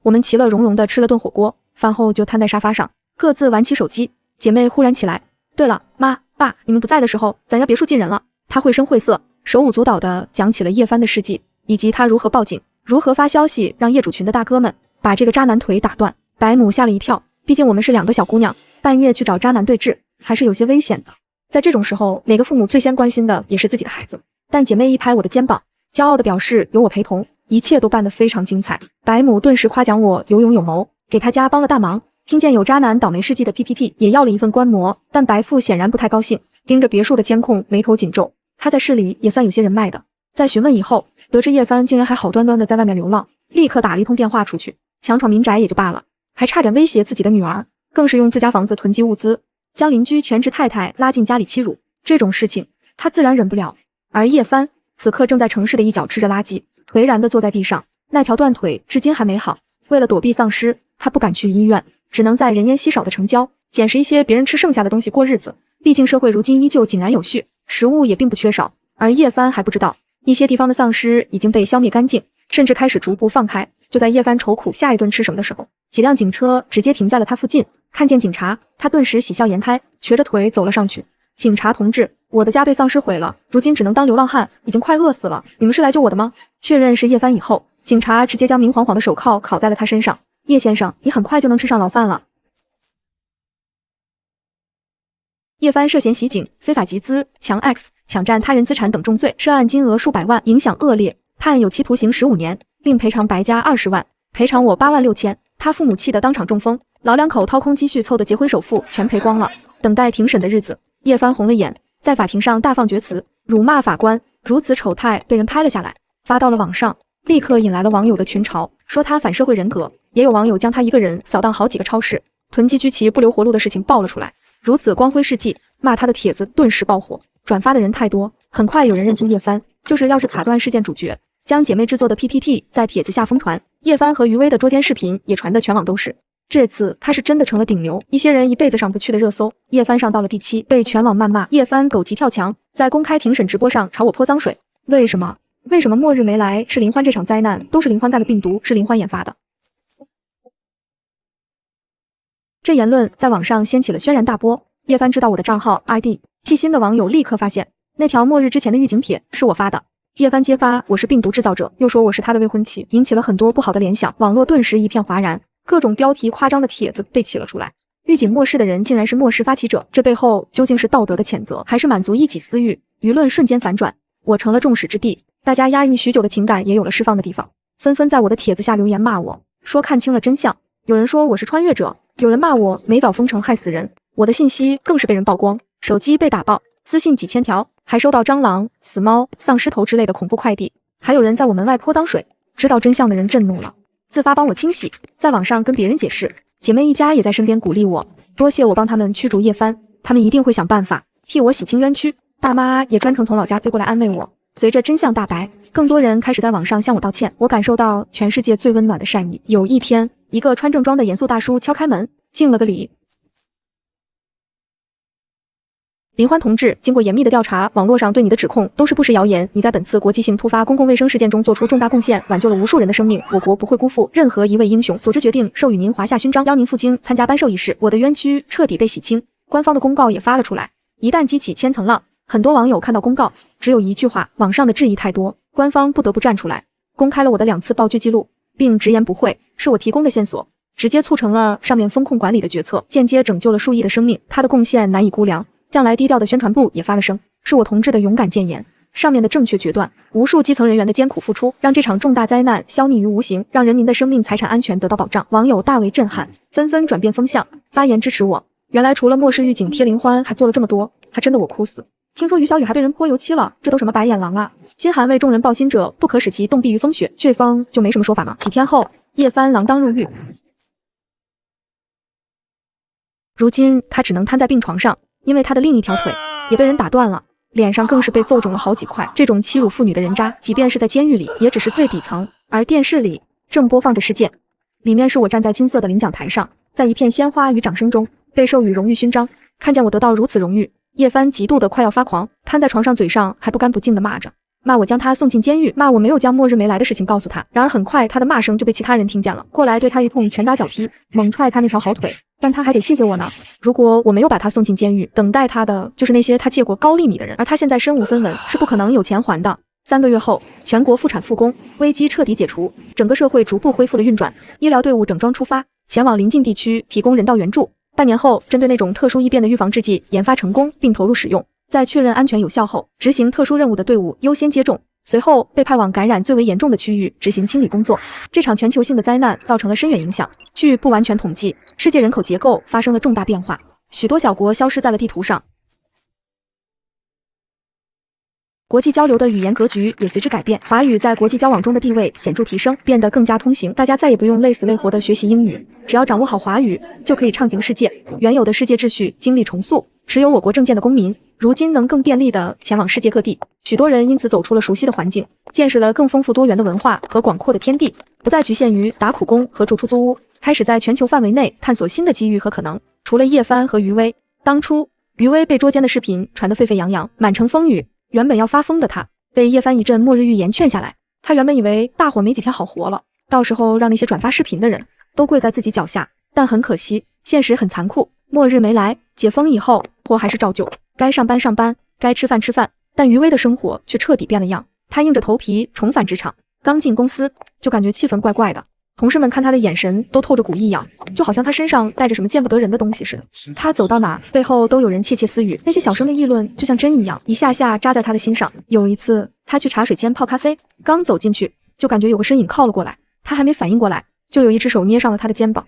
A: 我们其乐融融地吃了顿火锅，饭后就瘫在沙发上，各自玩起手机。姐妹忽然起来，对了，妈爸，你们不在的时候，咱家别墅进人了。她绘声绘色，手舞足蹈地讲起了叶帆的事迹，以及她如何报警，如何发消息让业主群的大哥们把这个渣男腿打断。白母吓了一跳，毕竟我们是2个小姑娘，半夜去找渣男对峙，还是有些危险的。在这种时候，哪个父母最先关心的也是自己的孩子。但姐妹一拍我的肩膀，骄傲地表示有我陪同，一切都办得非常精彩。白母顿时夸奖我有勇有谋，给他家帮了大忙。听见有渣男倒霉事迹的 PPT 也要了一份观摩，但白父显然不太高兴，盯着别墅的监控，眉头紧皱。他在市里也算有些人脉的，在询问以后，得知叶帆竟然还好端端的在外面流浪，立刻打了一通电话出去，强闯民宅也就罢了，还差点威胁自己的女儿，更是用自家房子囤积物资，将邻居全职太太拉进家里欺辱。这种事情他自然忍不了。而叶帆此刻正在城市的一角吃着垃圾，颓然地坐在地上，那条断腿至今还没好。为了躲避丧尸，他不敢去医院，只能在人烟稀少的城郊捡拾一些别人吃剩下的东西过日子。毕竟社会如今依旧井然有序，食物也并不缺少。而叶帆还不知道，一些地方的丧尸已经被消灭干净，甚至开始逐步放开。就在叶帆愁苦下一顿吃什么的时候，几辆警车直接停在了他附近。看见警察，他顿时喜笑颜开，瘸着腿走了上去。警察同志，我的家被丧尸毁了，如今只能当流浪汉，已经快饿死了，你们是来救我的吗？确认是叶帆以后，警察直接将明晃晃的手铐铐在了他身上。叶先生，你很快就能吃上牢饭了。叶帆涉嫌袭警、非法集资、强 X、抢占他人资产等重罪，涉案金额数百万，影响恶劣，判有期徒刑15年，并赔偿白家20万，赔偿我8万6千。他父母气得当场中风，老两口掏空积蓄凑的结婚首付全赔光了。等待庭审的日子，叶帆红了眼，在法庭上大放厥词，辱骂法官，如此丑态被人拍了下来，发到了网上，立刻引来了网友的群嘲，说他反社会人格。也有网友将他一个人扫荡好几个超市，囤积居奇不留活路的事情爆了出来。如此光辉事迹，骂他的帖子顿时爆火，转发的人太多，很快有人认出叶帆就是钥匙卡段事件主角，将姐妹制作的 PPT 在帖子下疯传，叶帆和余威的捉奸视频也传得全网都是。这次他是真的成了顶流，一些人一辈子上不去的热搜，叶帆上到了第7，被全网谩骂叶帆狗急跳墙，在公开庭审直播上朝我泼脏水。为什么末日没来？是林欢这场灾难都是林欢干的病毒，是林欢研发的。这言论在网上掀起了轩然大波，叶帆知道我的账号 ID， 细心的网友立刻发现那条末日之前的预警帖是我发的。叶帆揭发我是病毒制造者，又说我是他的未婚妻，引起了很多不好的联想，网络顿时一片哗然，各种标题夸张的帖子被起了出来。预警末世的人竟然是末世发起者，这背后究竟是道德的谴责，还是满足一己私欲？舆论瞬间反转，我成了众矢之的，大家压抑许久的情感也有了释放的地方，纷纷在我的帖子下留言骂我，说看清了真相。有人说我是穿越者，有人骂我没早封城害死人，我的信息更是被人曝光，手机被打爆，私信几千条，还收到蟑螂、死猫、丧尸头之类的恐怖快递，还有人在我门外泼脏水。知道真相的人震怒了，自发帮我清洗，在网上跟别人解释，姐妹一家也在身边鼓励我，多谢我帮他们驱逐叶帆，他们一定会想办法替我洗清冤屈。大妈也专程从老家飞过来安慰我。随着真相大白，更多人开始在网上向我道歉，我感受到全世界最温暖的善意。有一天，一个穿正装的严肃大叔敲开门，敬了个礼。林欢同志，经过严密的调查，网络上对你的指控都是不实谣言。你在本次国际性突发公共卫生事件中做出重大贡献，挽救了无数人的生命，我国不会辜负任何一位英雄。组织决定授予您华夏勋章，邀您赴京参加颁授仪式。我的冤屈彻底被洗清，官方的公告也发了出来。一旦激起千层浪，很多网友看到公告，只有一句话：网上的质疑太多，官方不得不站出来，公开了我的2次爆剧记录，并直言不讳，是我提供的线索，直接促成了上面风控管理的决策，间接拯救了数亿的生命，他的贡献难以估量。将来低调的宣传部也发了声，是我同志的勇敢谏言，上面的正确决断，无数基层人员的艰苦付出，让这场重大灾难消匿于无形，让人民的生命财产安全得到保障。网友大为震撼，纷纷转变风向，发言支持我。原来除了末世预警贴林欢，还做了这么多，还真的我哭死。听说于小雨还被人泼油漆了，这都什么白眼狼啊！心寒为众人抱薪者，不可使其冻毙于风雪。这方就没什么说法吗？几天后，叶帆锒铛入狱，如今他只能瘫在病床上，因为他的另一条腿也被人打断了，脸上更是被揍肿了好几块。这种欺辱妇女的人渣，即便是在监狱里，也只是最底层。而电视里正播放着事件，里面是我站在金色的领奖台上，在一片鲜花与掌声中被授予荣誉勋章。看见我得到如此荣誉，叶帆极度的快要发狂，瘫在床上，嘴上还不干不净的骂着，骂我将他送进监狱，骂我没有将末日没来的事情告诉他。然而很快他的骂声就被其他人听见了，过来对他一通拳打脚踢，猛踹他那条好腿。但他还得谢谢我呢，如果我没有把他送进监狱，等待他的就是那些他借过高利米的人，而他现在身无分文，是不可能有钱还的。3个月后，全国妇产复工，危机彻底解除，整个社会逐步恢复了运转，医疗队伍整装出发，前往邻近地区提供人道援助。半年后，针对那种特殊异变的预防制剂研发成功并投入使用，在确认安全有效后，执行特殊任务的队伍优先接种，随后被派往感染最为严重的区域执行清理工作。这场全球性的灾难造成了深远影响，据不完全统计，世界人口结构发生了重大变化，许多小国消失在了地图上，国际交流的语言格局也随之改变，华语在国际交往中的地位显著提升，变得更加通行。大家再也不用累死累活地学习英语，只要掌握好华语，就可以畅行世界。原有的世界秩序经历重塑，持有我国证件的公民，如今能更便利地前往世界各地。许多人因此走出了熟悉的环境，见识了更丰富多元的文化和广阔的天地，不再局限于打苦工和住出租屋，开始在全球范围内探索新的机遇和可能。除了叶帆和余威，当初余威被捉奸的视频传得沸沸扬扬，满城风雨。原本要发疯的他，被叶帆一阵末日预言劝下来。他原本以为大伙没几天好活了，到时候让那些转发视频的人都跪在自己脚下。但很可惜，现实很残酷，末日没来，解封以后，活还是照旧，该上班上班，该吃饭吃饭。但余威的生活却彻底变了样，他硬着头皮重返职场，刚进公司就感觉气氛怪怪的。同事们看他的眼神都透着股异样，就好像他身上带着什么见不得人的东西似的。他走到哪，背后都有人窃窃私语，那些小声的议论就像针一样，一下下扎在他的心上。有一次，他去茶水间泡咖啡，刚走进去，就感觉有个身影靠了过来，他还没反应过来，就有一只手捏上了他的肩膀。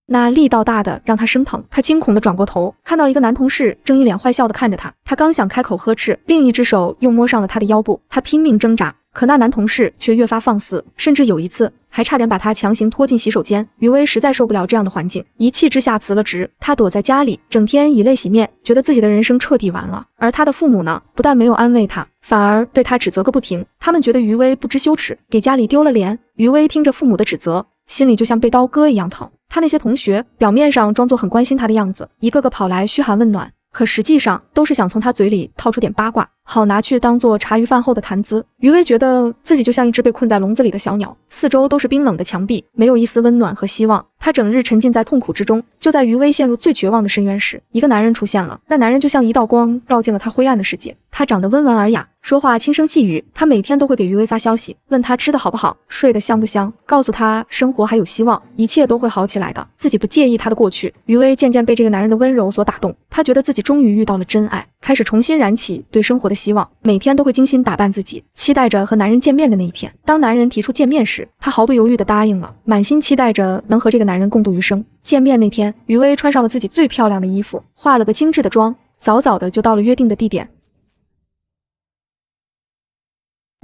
A: 那力道大的让他生疼，他惊恐地转过头，看到一个男同事正一脸坏笑地看着他。他刚想开口呵斥，另一只手又摸上了他的腰部，他拼命挣扎，可那男同事却越发放肆，甚至有一次还差点把他强行拖进洗手间。余薇实在受不了这样的环境，一气之下辞了职。他躲在家里，整天以泪洗面，觉得自己的人生彻底完了。而他的父母呢，不但没有安慰他，反而对他指责个不停。他们觉得余薇不知羞耻，给家里丢了脸。余薇听着父母的指责，心里就像被刀割一样疼。他那些同学表面上装作很关心他的样子，一个个跑来嘘寒问暖，可实际上都是想从他嘴里套出点八卦，好拿去当做茶余饭后的谈资。余薇觉得自己就像一只被困在笼子里的小鸟，四周都是冰冷的墙壁，没有一丝温暖和希望。她整日沉浸在痛苦之中。就在余薇陷入最绝望的深渊时，一个男人出现了。那男人就像一道光，照进了她灰暗的世界。他长得温文尔雅，说话轻声细语。他每天都会给余薇发消息，问她吃得好不好，睡得香不香，告诉她生活还有希望，一切都会好起来的，自己不介意他的过去。余薇渐渐被这个男人的温柔所打动，她觉得自己终于遇到了真爱，开始重新燃起对生活的希望。每天都会精心打扮自己，期待着和男人见面的那一天。当男人提出见面时，她毫不犹豫地答应了，满心期待着能和这个男人共度余生。见面那天，余薇穿上了自己最漂亮的衣服，化了个精致的妆，早早的就到了约定的地点。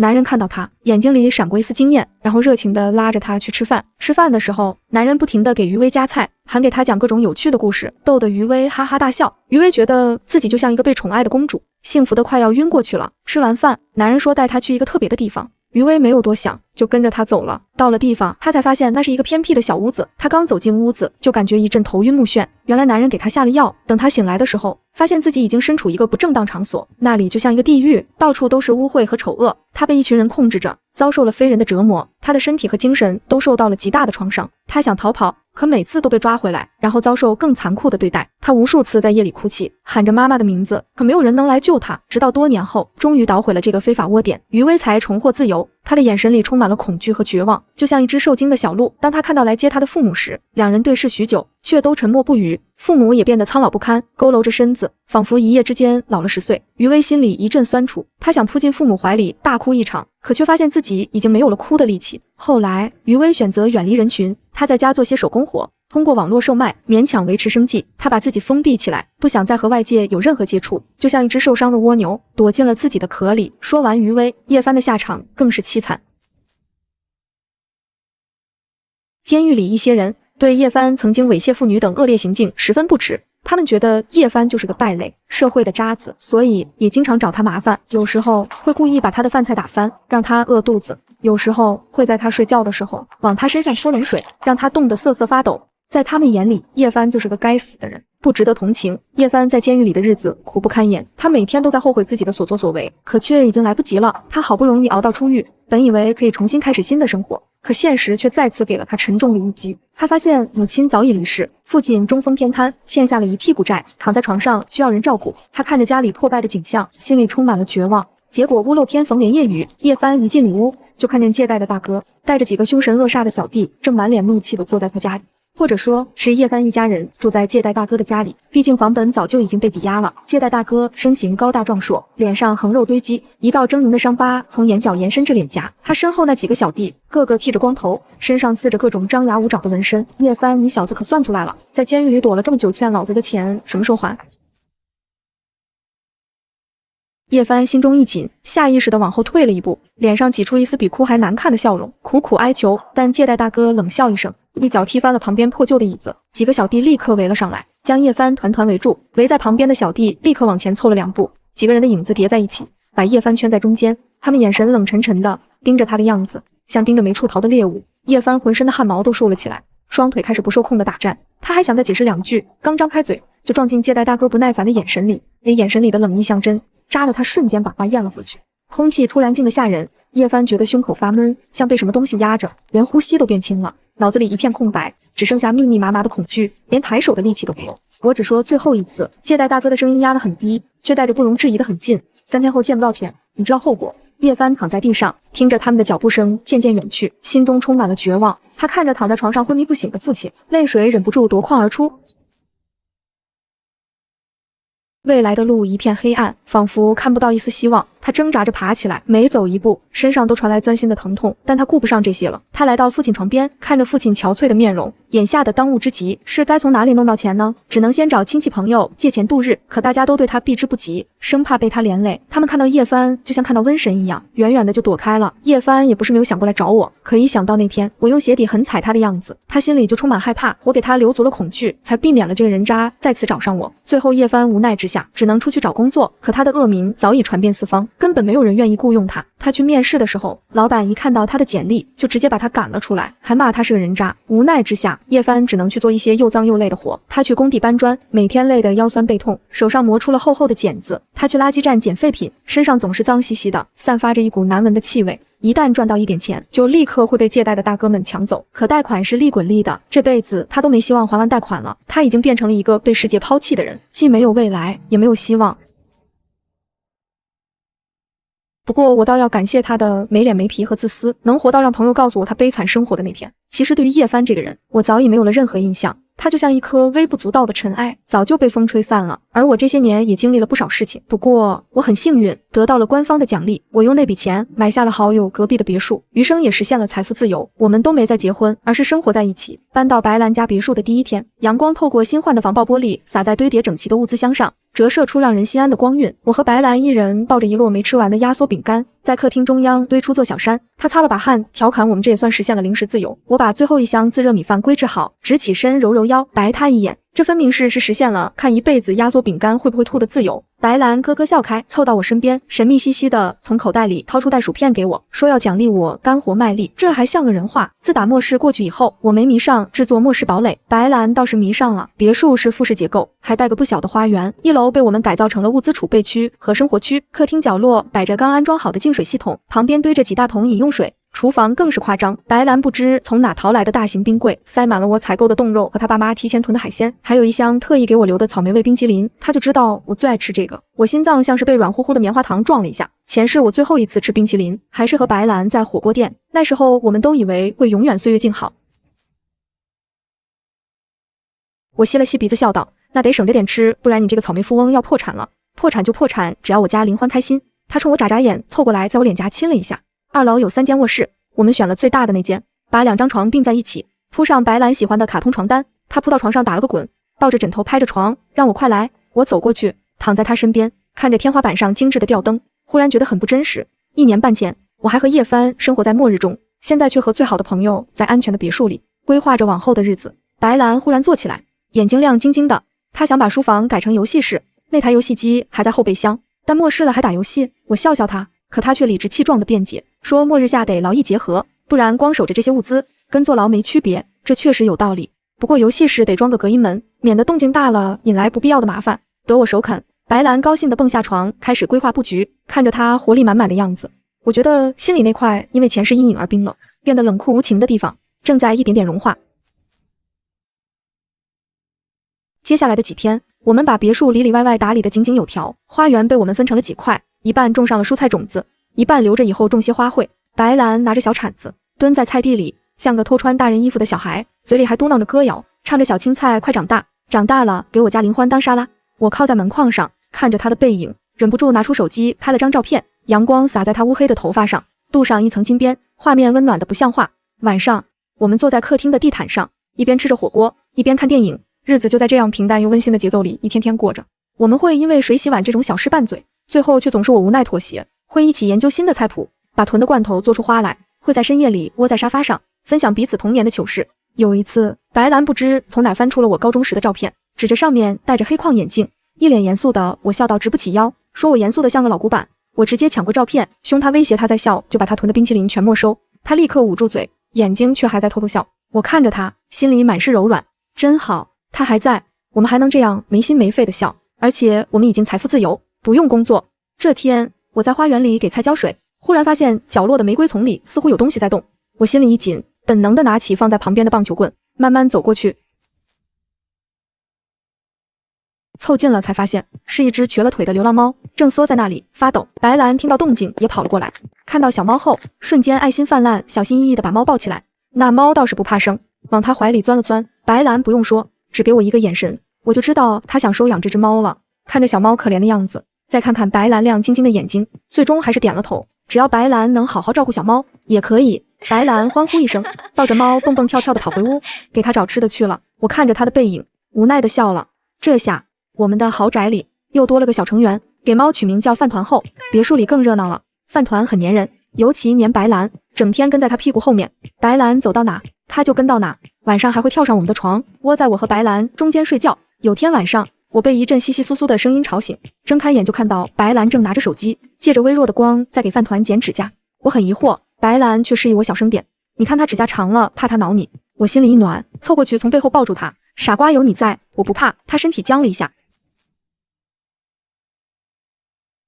A: 男人看到她，眼睛里闪过一丝惊艳，然后热情地拉着她去吃饭。吃饭的时候，男人不停地给余薇夹菜，还给她讲各种有趣的故事，逗得余薇哈哈大笑。余薇觉得自己就像一个被宠爱的公主，幸福的快要晕过去了。吃完饭，男人说带她去一个特别的地方，余薇没有多想，就跟着他走了。到了地方，她才发现那是一个偏僻的小屋子。她刚走进屋子，就感觉一阵头晕目眩。原来男人给她下了药。等她醒来的时候，发现自己已经身处一个不正当场所，那里就像一个地狱，到处都是污秽和丑恶。她被一群人控制着，遭受了非人的折磨，她的身体和精神都受到了极大的创伤。她想逃跑，可每次都被抓回来，然后遭受更残酷的对待。她无数次在夜里哭泣，喊着妈妈的名字，可没有人能来救她。直到多年后，终于捣毁了这个非法窝点，余薇才重获自由。她的眼神里充满了恐惧和绝望，就像一只受惊的小鹿。当她看到来接她的父母时，两人对视许久，却都沉默不语。父母也变得苍老不堪，佝偻着身子，仿佛一夜之间老了10岁。余薇心里一阵酸楚，她想扑进父母怀里大哭一场，可却发现自己已经没有了哭的力气。后来，余薇选择远离人群，她在家做些手工活，通过网络售卖，勉强维持生计。她把自己封闭起来，不想再和外界有任何接触，就像一只受伤的蜗牛，躲进了自己的壳里。说完余薇，叶帆的下场更是凄惨。监狱里一些人对叶帆曾经猥亵妇女等恶劣行径十分不耻，他们觉得叶帆就是个败类，社会的渣子，所以也经常找他麻烦。有时候会故意把他的饭菜打翻，让他饿肚子；有时候会在他睡觉的时候往他身上泼冷水，让他冻得瑟瑟发抖。在他们眼里，叶帆就是个该死的人，不值得同情。叶帆在监狱里的日子苦不堪言，他每天都在后悔自己的所作所为，可却已经来不及了。他好不容易熬到出狱，本以为可以重新开始新的生活，可现实却再次给了他沉重的一击。他发现母亲早已离世，父亲中风偏瘫，欠下了一屁股债，躺在床上需要人照顾。他看着家里破败的景象，心里充满了绝望。结果屋漏偏逢连夜雨，叶帆一进里屋，就看见借贷的大哥带着几个凶神恶煞的小弟，正满脸怒气地坐在他家里。或者说是叶帆一家人住在借贷大哥的家里，毕竟房本早就已经被抵押了。借贷大哥身形高大壮硕，脸上横肉堆积，一道狰狞的伤疤从眼角延伸至脸颊。他身后那几个小弟个个剃着光头，身上刺着各种张牙舞爪的纹身。叶帆，你小子可算出来了，在监狱里躲了这么久，欠老子的钱什么时候还？叶帆心中一紧，下意识地往后退了一步，脸上挤出一丝比哭还难看的笑容，苦苦哀求。但借贷大哥冷笑一声，一脚踢翻了旁边破旧的椅子。几个小弟立刻围了上来，将叶帆团团围住。围在旁边的小弟立刻往前凑了2步，几个人的影子叠在一起，把叶帆圈在中间。他们眼神冷沉沉的盯着他的样子，像盯着没处逃的猎物。叶帆浑身的汗毛都竖了起来，双腿开始不受控的打颤。他还想再解释2句，刚张开嘴就撞进借贷大哥不耐烦的眼神里，那眼神里的冷意像针，扎得他瞬间把话咽了回去。空气突然静得吓人，叶帆觉得胸口发闷，像被什么东西压着，连呼吸都变轻了，脑子里一片空白，只剩下密密麻麻的恐惧，连抬手的力气都没有。我只说最后一次。借贷大哥的声音压得很低，却带着不容置疑的很近。3天后见不到钱，你知道后果。叶帆躺在地上，听着他们的脚步声渐渐远去，心中充满了绝望。他看着躺在床上昏迷不醒的父亲，泪水忍不住夺眶而出。未来的路一片黑暗，仿佛看不到一丝希望。他挣扎着爬起来，每走一步，身上都传来钻心的疼痛，但他顾不上这些了。他来到父亲床边，看着父亲憔悴的面容，眼下的当务之急是该从哪里弄到钱呢？只能先找亲戚朋友借钱度日，可大家都对他避之不及，生怕被他连累。他们看到叶帆就像看到瘟神一样，远远的就躲开了。叶帆也不是没有想过来找我，可一想到那天我用鞋底狠踩他的样子，他心里就充满害怕。我给他留足了恐惧，才避免了这个人渣再次找上我。最后叶帆无奈之下只能出去找工作，可他的恶名早已传遍四方，根本没有人愿意雇佣他。他去面试的时候，老板一看到他的简历就直接把他赶了出来，还骂他是个人渣。无奈之下，叶帆只能去做一些又脏又累的活。他去工地搬砖，每天累得腰酸背痛，手上磨出了厚厚的茧子。他去垃圾站捡废品，身上总是脏兮兮的，散发着一股难闻的气味。一旦赚到一点钱，就立刻会被借贷的大哥们抢走。可贷款是利滚利的，这辈子他都没希望还完贷款了。他已经变成了一个被世界抛弃的人，既没有未来，也没有希望。不过我倒要感谢他的没脸没皮和自私，能活到让朋友告诉我他悲惨生活的那天。其实对于叶帆这个人，我早已没有了任何印象。他就像一颗微不足道的尘埃，早就被风吹散了。而我这些年也经历了不少事情，不过我很幸运，得到了官方的奖励。我用那笔钱买下了好友隔壁的别墅，余生也实现了财富自由。我们都没再结婚，而是生活在一起。搬到白兰家别墅的第一天，阳光透过新换的防爆玻璃洒在堆叠整齐的物资箱上，折射出让人心安的光晕。我和白兰一人抱着一摞没吃完的压缩饼干，在客厅中央堆出座小山。他擦了把汗，调侃我们这也算实现了零食自由。我把最后一箱自热米饭归置好，直起身揉揉腰，白他一眼，这分明是实现了看一辈子压缩饼干会不会吐的自由。白兰咯咯笑开，凑到我身边，神秘兮兮的从口袋里掏出袋薯片给我，说要奖励我干活卖力，这还像个人话。自打末世过去以后，我没迷上制作末世堡垒，白兰倒是迷上了。别墅是复式结构，还带个不小的花园，一楼被我们改造成了物资储备区和生活区，客厅角落摆着刚安装好的净水系统，旁边堆着几大桶饮用水。厨房更是夸张，白兰不知从哪淘来的大型冰柜，塞满了我采购的冻肉和他爸妈提前囤的海鲜，还有一箱特意给我留的草莓味冰淇淋。他就知道我最爱吃这个，我心脏像是被软乎乎的棉花糖撞了一下。前世我最后一次吃冰淇淋，还是和白兰在火锅店，那时候我们都以为会永远岁月静好。我吸了吸鼻子笑道，那得省着点吃，不然你这个草莓富翁要破产了。破产就破产，只要我家林欢开心。他冲我眨眨眼，凑过来在我脸颊亲了一下。2楼有3间卧室，我们选了最大的那间，把2张床并在一起，铺上白兰喜欢的卡通床单。他扑到床上打了个滚，抱着枕头拍着床，让我快来。我走过去，躺在他身边，看着天花板上精致的吊灯，忽然觉得很不真实。1年半前，我还和叶帆生活在末日中，现在却和最好的朋友在安全的别墅里规划着往后的日子。白兰忽然坐起来，眼睛亮晶晶的，她想把书房改成游戏室，那台游戏机还在后备箱，但末世了还打游戏。我笑笑他，可他却理直气壮的辩解，说末日下得劳逸结合，不然光守着这些物资跟坐牢没区别。这确实有道理，不过游戏室得装个隔音门，免得动静大了引来不必要的麻烦。得我首肯，白兰高兴地蹦下床，开始规划布局。看着他活力满满的样子，我觉得心里那块因为前世阴影而冰冷，变得冷酷无情的地方正在一点点融化。接下来的几天，我们把别墅里里外外打理得井井有条，花园被我们分成了几块，一半种上了蔬菜种子，一半留着以后种些花卉。白兰拿着小铲子蹲在菜地里，像个偷穿大人衣服的小孩，嘴里还嘟囔着歌谣，唱着小青菜快长大，长大了给我家林欢当沙拉。我靠在门框上，看着他的背影，忍不住拿出手机拍了张照片。阳光洒在他乌黑的头发上，镀上一层金边，画面温暖的不像话。晚上，我们坐在客厅的地毯上，一边吃着火锅，一边看电影，日子就在这样平淡又温馨的节奏里一天天过着。我们会因为谁洗碗这种小事拌嘴，最后却总是我无奈妥协，会一起研究新的菜谱，把囤的罐头做出花来，会在深夜里窝在沙发上分享彼此童年的糗事。有一次，白兰不知从哪翻出了我高中时的照片，指着上面戴着黑框眼镜，一脸严肃的我笑到直不起腰，说我严肃的像个老古板。我直接抢过照片，凶他威胁他再笑就把他囤的冰淇淋全没收。他立刻捂住嘴，眼睛却还在偷偷笑。我看着他，心里满是柔软，真好，他还在，我们还能这样没心没肺的笑，而且我们已经财富自由，不用工作。这天，我在花园里给菜浇水，忽然发现角落的玫瑰丛里似乎有东西在动，我心里一紧，本能的拿起放在旁边的棒球棍，慢慢走过去，凑近了才发现是一只瘸了腿的流浪猫，正缩在那里发抖。白兰听到动静也跑了过来，看到小猫后瞬间爱心泛滥，小心翼翼地把猫抱起来。那猫倒是不怕生，往他怀里钻了钻。白兰不用说，只给我一个眼神，我就知道他想收养这只猫了。看着小猫可怜的样子，再看看白兰亮晶晶的眼睛，最终还是点了头。只要白兰能好好照顾小猫也可以。白兰欢呼一声，抱着猫蹦蹦跳跳的跑回屋，给它找吃的去了。我看着它的背影，无奈的笑了。这下我们的豪宅里又多了个小成员。给猫取名叫饭团后，别墅里更热闹了。饭团很粘人，尤其粘白兰，整天跟在他屁股后面。白兰走到哪，他就跟到哪，晚上还会跳上我们的床，窝在我和白兰中间睡觉。有天晚上，我被一阵窸窸窣窣的声音吵醒，睁开眼就看到白兰正拿着手机，借着微弱的光在给饭团剪指甲。我很疑惑，白兰却示意我小声点，你看他指甲长了，怕他挠你。我心里一暖，凑过去从背后抱住他，傻瓜有你在，我不怕。他身体僵了一下，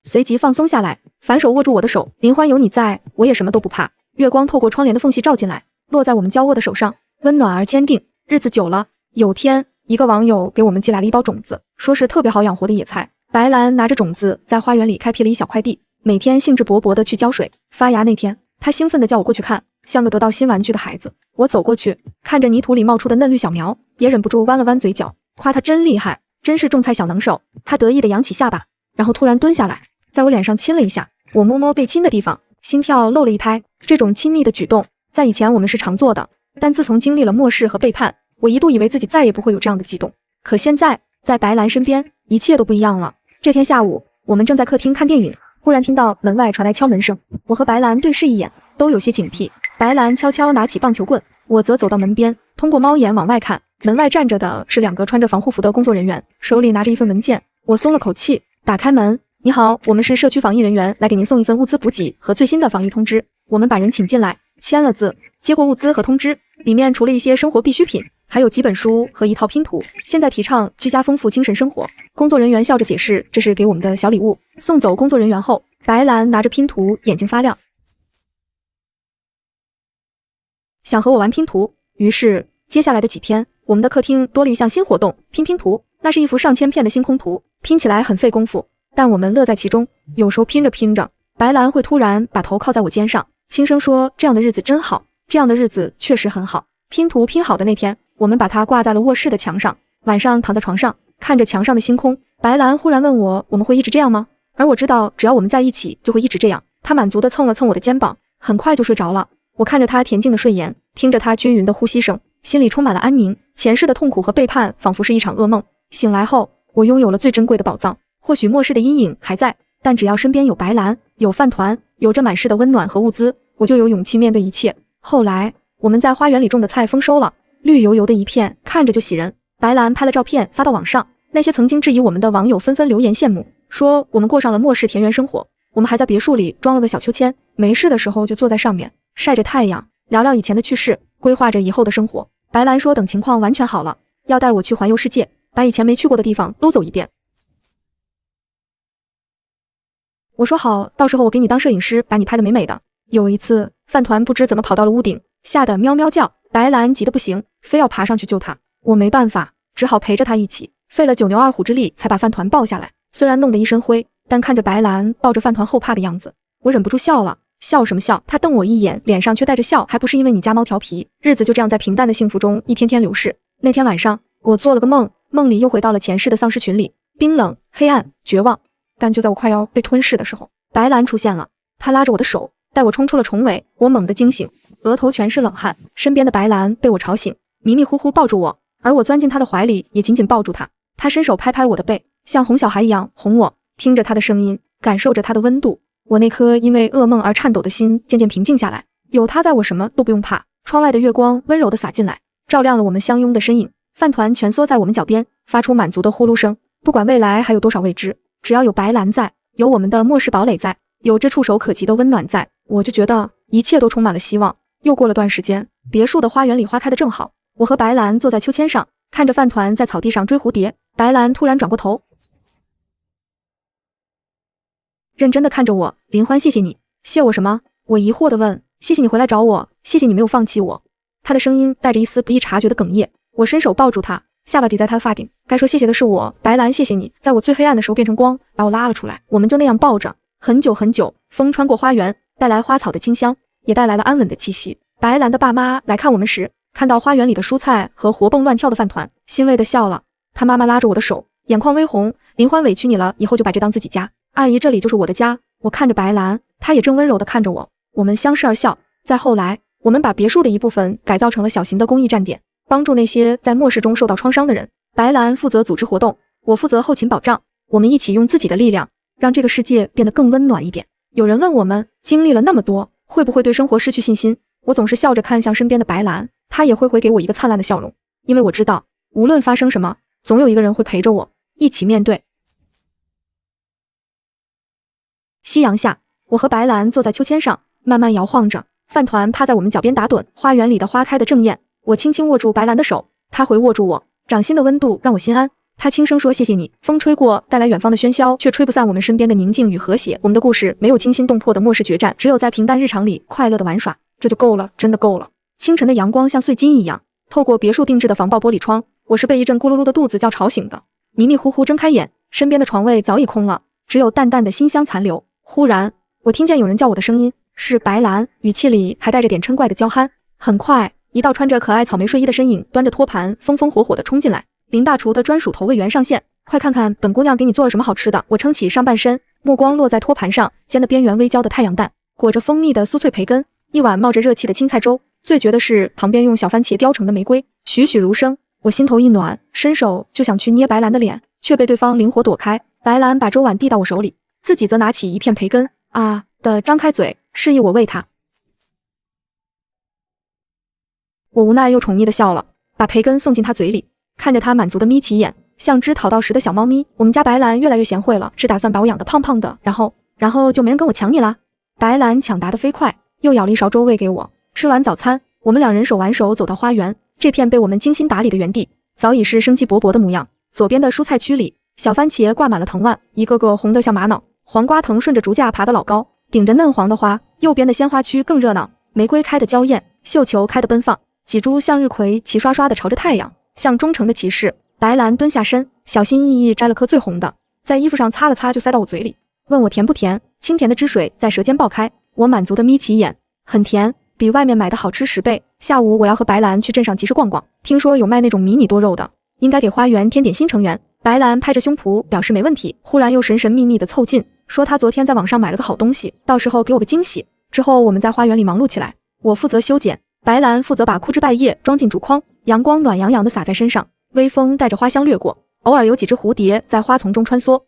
A: 随即放松下来，反手握住我的手，林欢有你在，我也什么都不怕。月光透过窗帘的缝隙照进来，落在我们交握的手上，温暖而坚定。日子久了，有天一个网友给我们寄来了一包种子，说是特别好养活的野菜。白兰拿着种子在花园里开辟了一小块地，每天兴致勃勃地去浇水。发芽那天，他兴奋地叫我过去看，像个得到新玩具的孩子。我走过去，看着泥土里冒出的嫩绿小苗，也忍不住弯了弯嘴角，夸他真厉害，真是种菜小能手。他得意地扬起下巴，然后突然蹲下来，在我脸上亲了一下。我摸摸被亲的地方，心跳漏了一拍。这种亲密的举动在以前我们是常做的，但自从经历了漠视和背叛，我一度以为自己再也不会有这样的激动。可现在在白兰身边，一切都不一样了。这天下午，我们正在客厅看电影，忽然听到门外传来敲门声。我和白兰对视一眼，都有些警惕。白兰悄悄拿起棒球棍，我则走到门边，通过猫眼往外看，门外站着的是2个穿着防护服的工作人员，手里拿着一份文件。我松了口气，打开门，你好，我们是社区防疫人员，来给您送一份物资补给和最新的防疫通知。我们把人请进来，签了字，接过物资和通知，里面除了一些生活必需品，还有几本书和一套拼图。现在提倡居家丰富精神生活。工作人员笑着解释，这是给我们的小礼物。送走工作人员后，白兰拿着拼图，眼睛发亮，想和我玩拼图。于是接下来的几天，我们的客厅多了一项新活动，拼拼图。那是一幅上千片的星空图，拼起来很费功夫，但我们乐在其中。有时候拼着拼着，白兰会突然把头靠在我肩上，轻声说，这样的日子真好。这样的日子确实很好。拼图拼好的那天，我们把它挂在了卧室的墙上。晚上躺在床上，看着墙上的星空，白兰忽然问我们会一直这样吗？而我知道，只要我们在一起，就会一直这样。她满足地蹭了蹭我的肩膀，很快就睡着了。我看着她恬静的睡颜，听着她均匀的呼吸声，心里充满了安宁。前世的痛苦和背叛仿佛是一场噩梦。醒来后，我拥有了最珍贵的宝藏。或许末世的阴影还在，但只要身边有白兰，有饭团，有着满室的温暖和物资，我就有勇气面对一切。后来，我们在花园里种的菜丰收了，绿油油的一片，看着就喜人。白兰拍了照片发到网上，那些曾经质疑我们的网友纷纷留言羡慕，说我们过上了末世田园生活。我们还在别墅里装了个小秋千，没事的时候就坐在上面晒着太阳，聊聊以前的趣事，规划着以后的生活。白兰说等情况完全好了，要带我去环游世界，把以前没去过的地方都走一遍。我说好，到时候我给你当摄影师，把你拍得美美的。有一次，饭团不知怎么跑到了屋顶，吓得喵喵叫，白兰急得不行，非要爬上去救他。我没办法，只好陪着他一起，费了9牛2虎之力才把饭团抱下来。虽然弄得一身灰，但看着白兰抱着饭团后怕的样子，我忍不住笑了。笑什么笑？他瞪我一眼，脸上却带着笑，还不是因为你家猫调皮。日子就这样在平淡的幸福中一天天流逝。那天晚上，我做了个梦，梦里又回到了前世的丧尸群里，冰冷、黑暗、绝望。但就在我快要被吞噬的时候，白兰出现了，她拉着我的手，带我冲出了重围。我猛地惊醒，额头全是冷汗，身边的白兰被我吵醒，迷迷糊糊抱住我，而我钻进她的怀里，也紧紧抱住她。她伸手拍拍我的背，像哄小孩一样哄我，听着她的声音，感受着她的温度，我那颗因为噩梦而颤抖的心渐渐平静下来。有她在，我什么都不用怕。窗外的月光温柔地洒进来，照亮了我们相拥的身影。饭团蜷缩在我们脚边，发出满足的呼噜声。不管未来还有多少未知，只要有白兰在，有我们的末世堡垒在，有这触手可及的温暖在，我就觉得一切都充满了希望。又过了段时间，别墅的花园里花开得正好，我和白兰坐在秋千上，看着饭团在草地上追蝴蝶。白兰突然转过头，认真地看着我，林欢，谢谢你。谢我什么？我疑惑地问。谢谢你回来找我，谢谢你没有放弃我。他的声音带着一丝不易察觉的哽咽。我伸手抱住他，下巴抵在他的发顶。该说谢谢的是我，白兰，谢谢你，在我最黑暗的时候变成光，把我拉了出来。我们就那样抱着，很久很久。风穿过花园，带来花草的清香，也带来了安稳的气息。白兰的爸妈来看我们时，看到花园里的蔬菜和活蹦乱跳的饭团，欣慰地笑了。他妈妈拉着我的手，眼眶微红。林欢，委屈你了，以后就把这当自己家。阿姨，这里就是我的家。我看着白兰，她也正温柔地看着我。我们相视而笑。再后来，我们把别墅的一部分改造成了小型的公益站点，帮助那些在末世中受到创伤的人。白兰负责组织活动，我负责后勤保障，我们一起用自己的力量，让这个世界变得更温暖一点。有人问我们，经历了那么多，会不会对生活失去信心？我总是笑着看向身边的白兰，她也会回给我一个灿烂的笑容，因为我知道，无论发生什么，总有一个人会陪着我，一起面对。夕阳下，我和白兰坐在秋千上，慢慢摇晃着，饭团趴在我们脚边打盹。花园里的花开得正艳，我轻轻握住白兰的手，她回握住我，掌心的温度让我心安。她轻声说谢谢你。风吹过，带来远方的喧嚣，却吹不散我们身边的宁静与和谐。我们的故事没有惊心动魄的末世决战，只有在平淡日常里快乐的玩耍，这就够了，真的够了。清晨的阳光像碎金一样，透过别墅定制的防爆玻璃窗，我是被一阵咕噜噜的肚子叫吵醒的，迷迷糊糊睁开眼，身边的床位早已空了，只有淡淡的馨香残留。忽然，我听见有人叫我的声音，是白兰，语气里还带着点嗔怪的娇憨。很快，一道穿着可爱草莓睡衣的身影端着托盘，风风火火地冲进来。林大厨的专属投喂员上线，快看看本姑娘给你做了什么好吃的。我撑起上半身，目光落在托盘上，煎的边缘微焦的太阳蛋，裹着蜂蜜的酥脆培根，一碗冒着热气的青菜粥。最绝的是旁边用小番茄雕成的玫瑰，栩栩如生。我心头一暖，伸手就想去捏白兰的脸，却被对方灵活躲开。白兰把粥碗递到我手里，自己则拿起一片培根，啊的张开嘴，示意我喂她。我无奈又宠溺地笑了，把培根送进她嘴里，看着她满足地眯起眼，像只讨到食的小猫咪。我们家白兰越来越贤惠了，是打算把我养得胖胖的，然后就没人跟我抢你啦。白兰抢答得飞快，又舀了一勺粥喂给我。吃完早餐，我们两人手挽手走到花园，这片被我们精心打理的园地早已是生机勃勃的模样。左边的蔬菜区里，小番茄挂满了藤蔓，一个个红得像玛瑙，黄瓜藤顺着竹架爬得老高，顶着嫩黄的花。右边的鲜花区更热闹，玫瑰开得娇艳，绣球开得奔放，几株向日葵齐刷刷地朝着太阳，像忠诚的骑士。白兰蹲下身，小心翼翼摘了颗最红的，在衣服上擦了擦就塞到我嘴里，问我甜不甜。清甜的汁水在舌尖爆开，我满足地眯起眼，很甜，比外面买的好吃10倍。下午我要和白兰去镇上集市逛逛，听说有卖那种迷你多肉的，应该给花园添点新成员。白兰拍着胸脯表示没问题，忽然又神神秘秘地凑近，说她昨天在网上买了个好东西，到时候给我个惊喜。之后我们在花园里忙碌起来，我负责修剪，白兰负责把枯枝败叶装进竹筐。阳光暖洋洋地洒在身上，微风带着花香掠过，偶尔有几只蝴蝶在花丛中穿梭。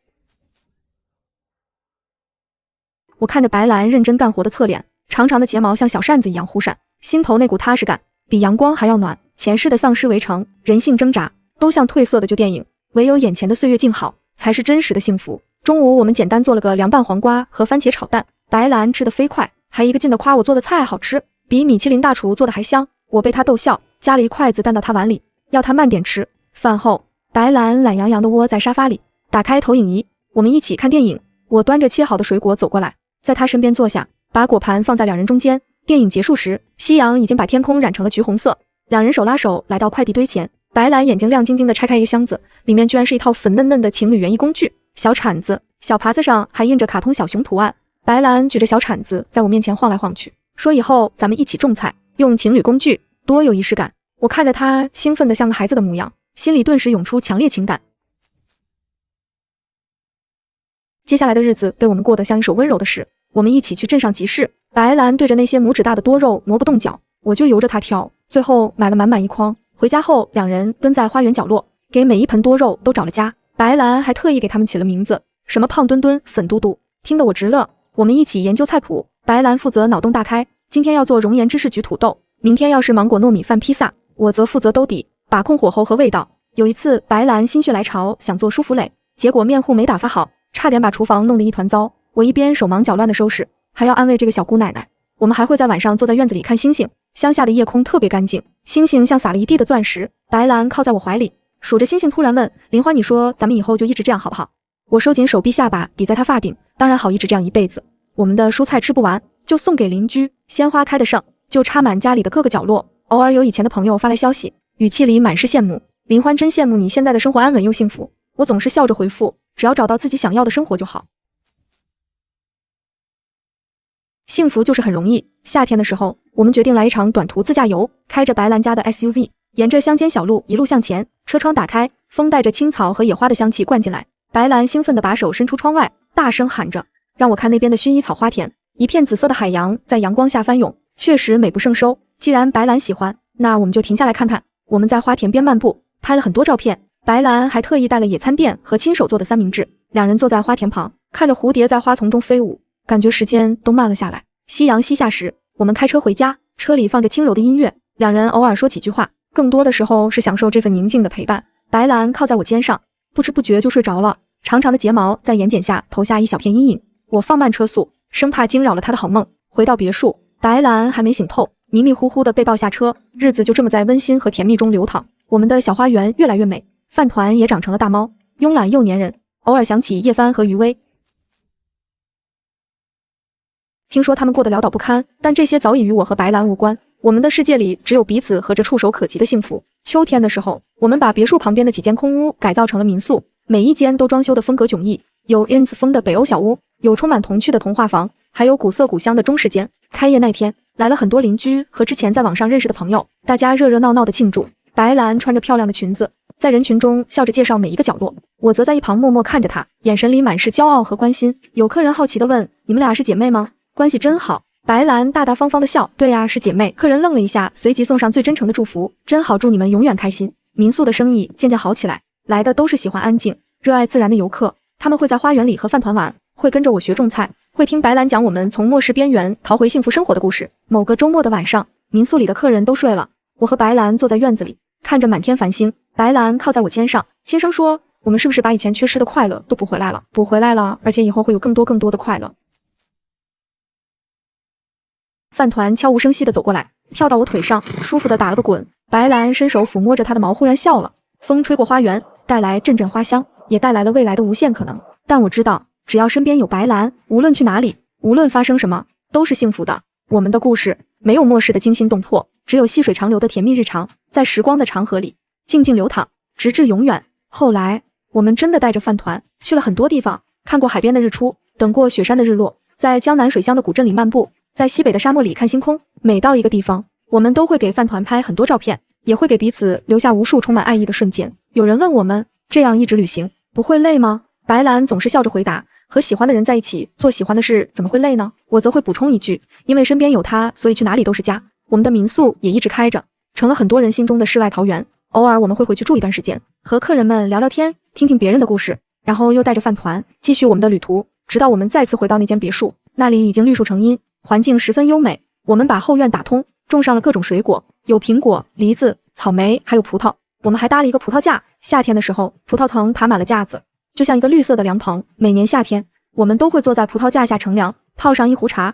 A: 我看着白兰认真干活的侧脸，长长的睫毛像小扇子一样忽闪，心头那股踏实感比阳光还要暖。前世的丧尸围城，人性挣扎，都像褪色的旧电影，唯有眼前的岁月静好，才是真实的幸福。中午我们简单做了个凉拌黄瓜和番茄炒蛋，白兰吃得飞快，还一个劲地夸我做的菜好吃，比米其林大厨做的还香。我被他逗笑，夹了一筷子蛋到他碗里，要他慢点吃。饭后，白兰懒洋洋地窝在沙发里，打开投影仪，我们一起看电影。我端着切好的水果走过来，在他身边坐下，把果盘放在两人中间。电影结束时，夕阳已经把天空染成了橘红色。两人手拉手来到快递堆前，白兰眼睛亮晶晶地拆开一个箱子，里面居然是一套粉嫩嫩的情侣园艺工具，小铲子，小耙子上还印着卡通小熊图案。白兰举着小铲子在我面前晃来晃去，说以后咱们一起种菜，用情侣工具，多有仪式感。我看着他兴奋得像个孩子的模样，心里顿时涌出强烈情感。接下来的日子被我们过得像一首温柔的诗。我们一起去镇上集市，白兰对着那些拇指大的多肉挪不动脚，我就由着她挑，最后买了满满一筐。回家后，两人蹲在花园角落，给每一盆多肉都找了家。白兰还特意给他们起了名字，什么胖墩墩、粉嘟嘟，听得我直乐。我们一起研究菜谱，白兰负责脑洞大开，今天要做熔岩芝士焗土豆，明天要是芒果糯米饭披萨，我则负责兜底，把控火候和味道。有一次，白兰心血来潮想做舒芙蕾，结果面糊没打发好，差点把厨房弄得一团糟。我一边手忙脚乱地收拾，还要安慰这个小姑奶奶。我们还会在晚上坐在院子里看星星，乡下的夜空特别干净，星星像撒了一地的钻石。白兰靠在我怀里，数着星星突然问，林欢，你说咱们以后就一直这样好不好？我收紧手臂下巴抵在她发顶，当然好，一直这样一辈子。我们的蔬菜吃不完就送给邻居，鲜花开得盛就插满家里的各个角落。偶尔有以前的朋友发来消息，语气里满是羡慕，林欢真羡慕你现在的生活安稳又幸福。我总是笑着回复，只要找到自己想要的生活就好。幸福就是很容易。夏天的时候，我们决定来一场短途自驾游，开着白兰家的 SUV， 沿着乡间小路一路向前，车窗打开，风带着青草和野花的香气灌进来。白兰兴奋地把手伸出窗外，大声喊着，让我看那边的薰衣草花田，一片紫色的海洋在阳光下翻涌，确实美不胜收。既然白兰喜欢，那我们就停下来看看。我们在花田边漫步，拍了很多照片。白兰还特意带了野餐垫和亲手做的三明治。两人坐在花田旁，看着蝴蝶在花丛中飞舞，感觉时间都慢了下来。夕阳西下时，我们开车回家，车里放着轻柔的音乐，两人偶尔说几句话，更多的时候是享受这份宁静的陪伴。白兰靠在我肩上，不知不觉就睡着了，长长的睫毛在眼睑下投下一小片阴影。我放慢车速，生怕惊扰了她的好梦。回到别墅，白兰还没醒透，迷迷糊糊的被抱下车，日子就这么在温馨和甜蜜中流淌。我们的小花园越来越美，饭团也长成了大猫，慵懒又粘人，偶尔想起叶帆和余薇。听说他们过得潦倒不堪，但这些早已与我和白兰无关。我们的世界里只有彼此和着触手可及的幸福。秋天的时候，我们把别墅旁边的几间空屋改造成了民宿，每一间都装修的风格迥异，有 ins 风的北欧小屋，有充满童趣的童话房，还有古色古香的中式间。开业那天，来了很多邻居和之前在网上认识的朋友，大家热热闹闹的庆祝。白兰穿着漂亮的裙子，在人群中笑着介绍每一个角落，我则在一旁默默看着她，眼神里满是骄傲和关心。有客人好奇地问：“你们俩是姐妹吗？关系真好。”白兰大大方方地笑：“对呀，是姐妹。”客人愣了一下，随即送上最真诚的祝福：“真好，祝你们永远开心。”民宿的生意渐渐好起来，来的都是喜欢安静、热爱自然的游客，他们会在花园里和饭团玩，会跟着我学种菜，会听白兰讲我们从末世边缘逃回幸福生活的故事。某个周末的晚上，民宿里的客人都睡了，我和白兰坐在院子里，看着满天繁星。白兰靠在我肩上，轻声说：“我们是不是把以前缺失的快乐都补回来了？补回来了，而且以后会有更多的快乐。”饭团悄无声息地走过来，跳到我腿上，舒服地打了个滚。白兰伸手抚摸着他的毛，忽然笑了。风吹过花园，带来阵阵花香，也带来了未来的无限可能。但我知道，只要身边有白兰，无论去哪里，无论发生什么，都是幸福的。我们的故事没有末世的惊心动魄，只有细水长流的甜蜜日常，在时光的长河里静静流淌，直至永远。后来，我们真的带着饭团去了很多地方，看过海边的日出，等过雪山的日落，在江南水乡的古镇里漫步，在西北的沙漠里看星空。每到一个地方，我们都会给饭团拍很多照片，也会给彼此留下无数充满爱意的瞬间。有人问我们，这样一直旅行不会累吗？白兰总是笑着回答，和喜欢的人在一起做喜欢的事，怎么会累呢？我则会补充一句，因为身边有他，所以去哪里都是家。我们的民宿也一直开着，成了很多人心中的世外桃源。偶尔我们会回去住一段时间，和客人们聊聊天，听听别人的故事，然后又带着饭团继续我们的旅途，直到我们再次回到那间别墅。那里已经绿树成荫，环境十分优美。我们把后院打通，种上了各种水果，有苹果、梨子、草莓，还有葡萄。我们还搭了一个葡萄架，夏天的时候，葡萄藤爬满了架子，就像一个绿色的凉棚。每年夏天，我们都会坐在葡萄架下乘凉，泡上一壶茶，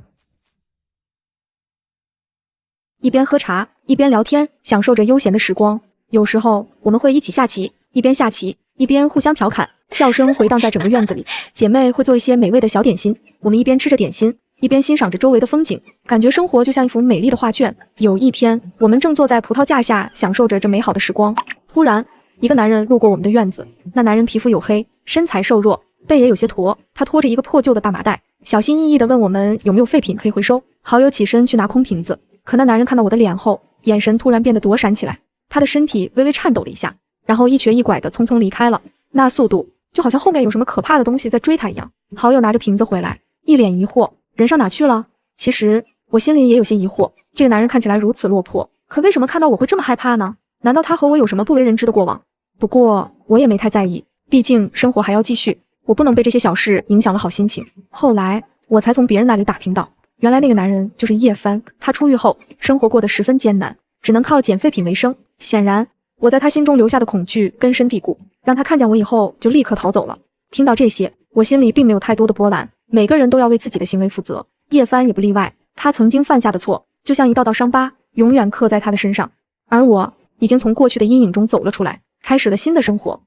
A: 一边喝茶，一边聊天，享受着悠闲的时光。有时候，我们会一起下棋，一边下棋，一边互相调侃，笑声回荡在整个院子里。姐妹会做一些美味的小点心，我们一边吃着点心，一边欣赏着周围的风景，感觉生活就像一幅美丽的画卷。有一天，我们正坐在葡萄架下，享受着这美好的时光。突然，一个男人路过我们的院子。那男人皮肤黝黑，身材瘦弱，背也有些驼。他拖着一个破旧的大麻袋，小心翼翼地问我们有没有废品可以回收。好友起身去拿空瓶子，可那男人看到我的脸后，眼神突然变得躲闪起来，他的身体微微颤抖了一下，然后一瘸一拐地匆匆离开了。那速度就好像后面有什么可怕的东西在追他一样。好友拿着瓶子回来，一脸疑惑，人上哪去了？其实我心里也有些疑惑，这个男人看起来如此落魄，可为什么看到我会这么害怕呢？难道他和我有什么不为人知的过往？不过我也没太在意，毕竟生活还要继续，我不能被这些小事影响了好心情。后来我才从别人那里打听到，原来那个男人就是叶帆。他出狱后生活过得十分艰难，只能靠捡废品为生。显然我在他心中留下的恐惧根深蒂固，让他看见我以后就立刻逃走了。听到这些，我心里并没有太多的波澜。每个人都要为自己的行为负责，叶帆也不例外。他曾经犯下的错，就像一道道伤疤，永远刻在他的身上。而我已经从过去的阴影中走了出来，开始了新的生活。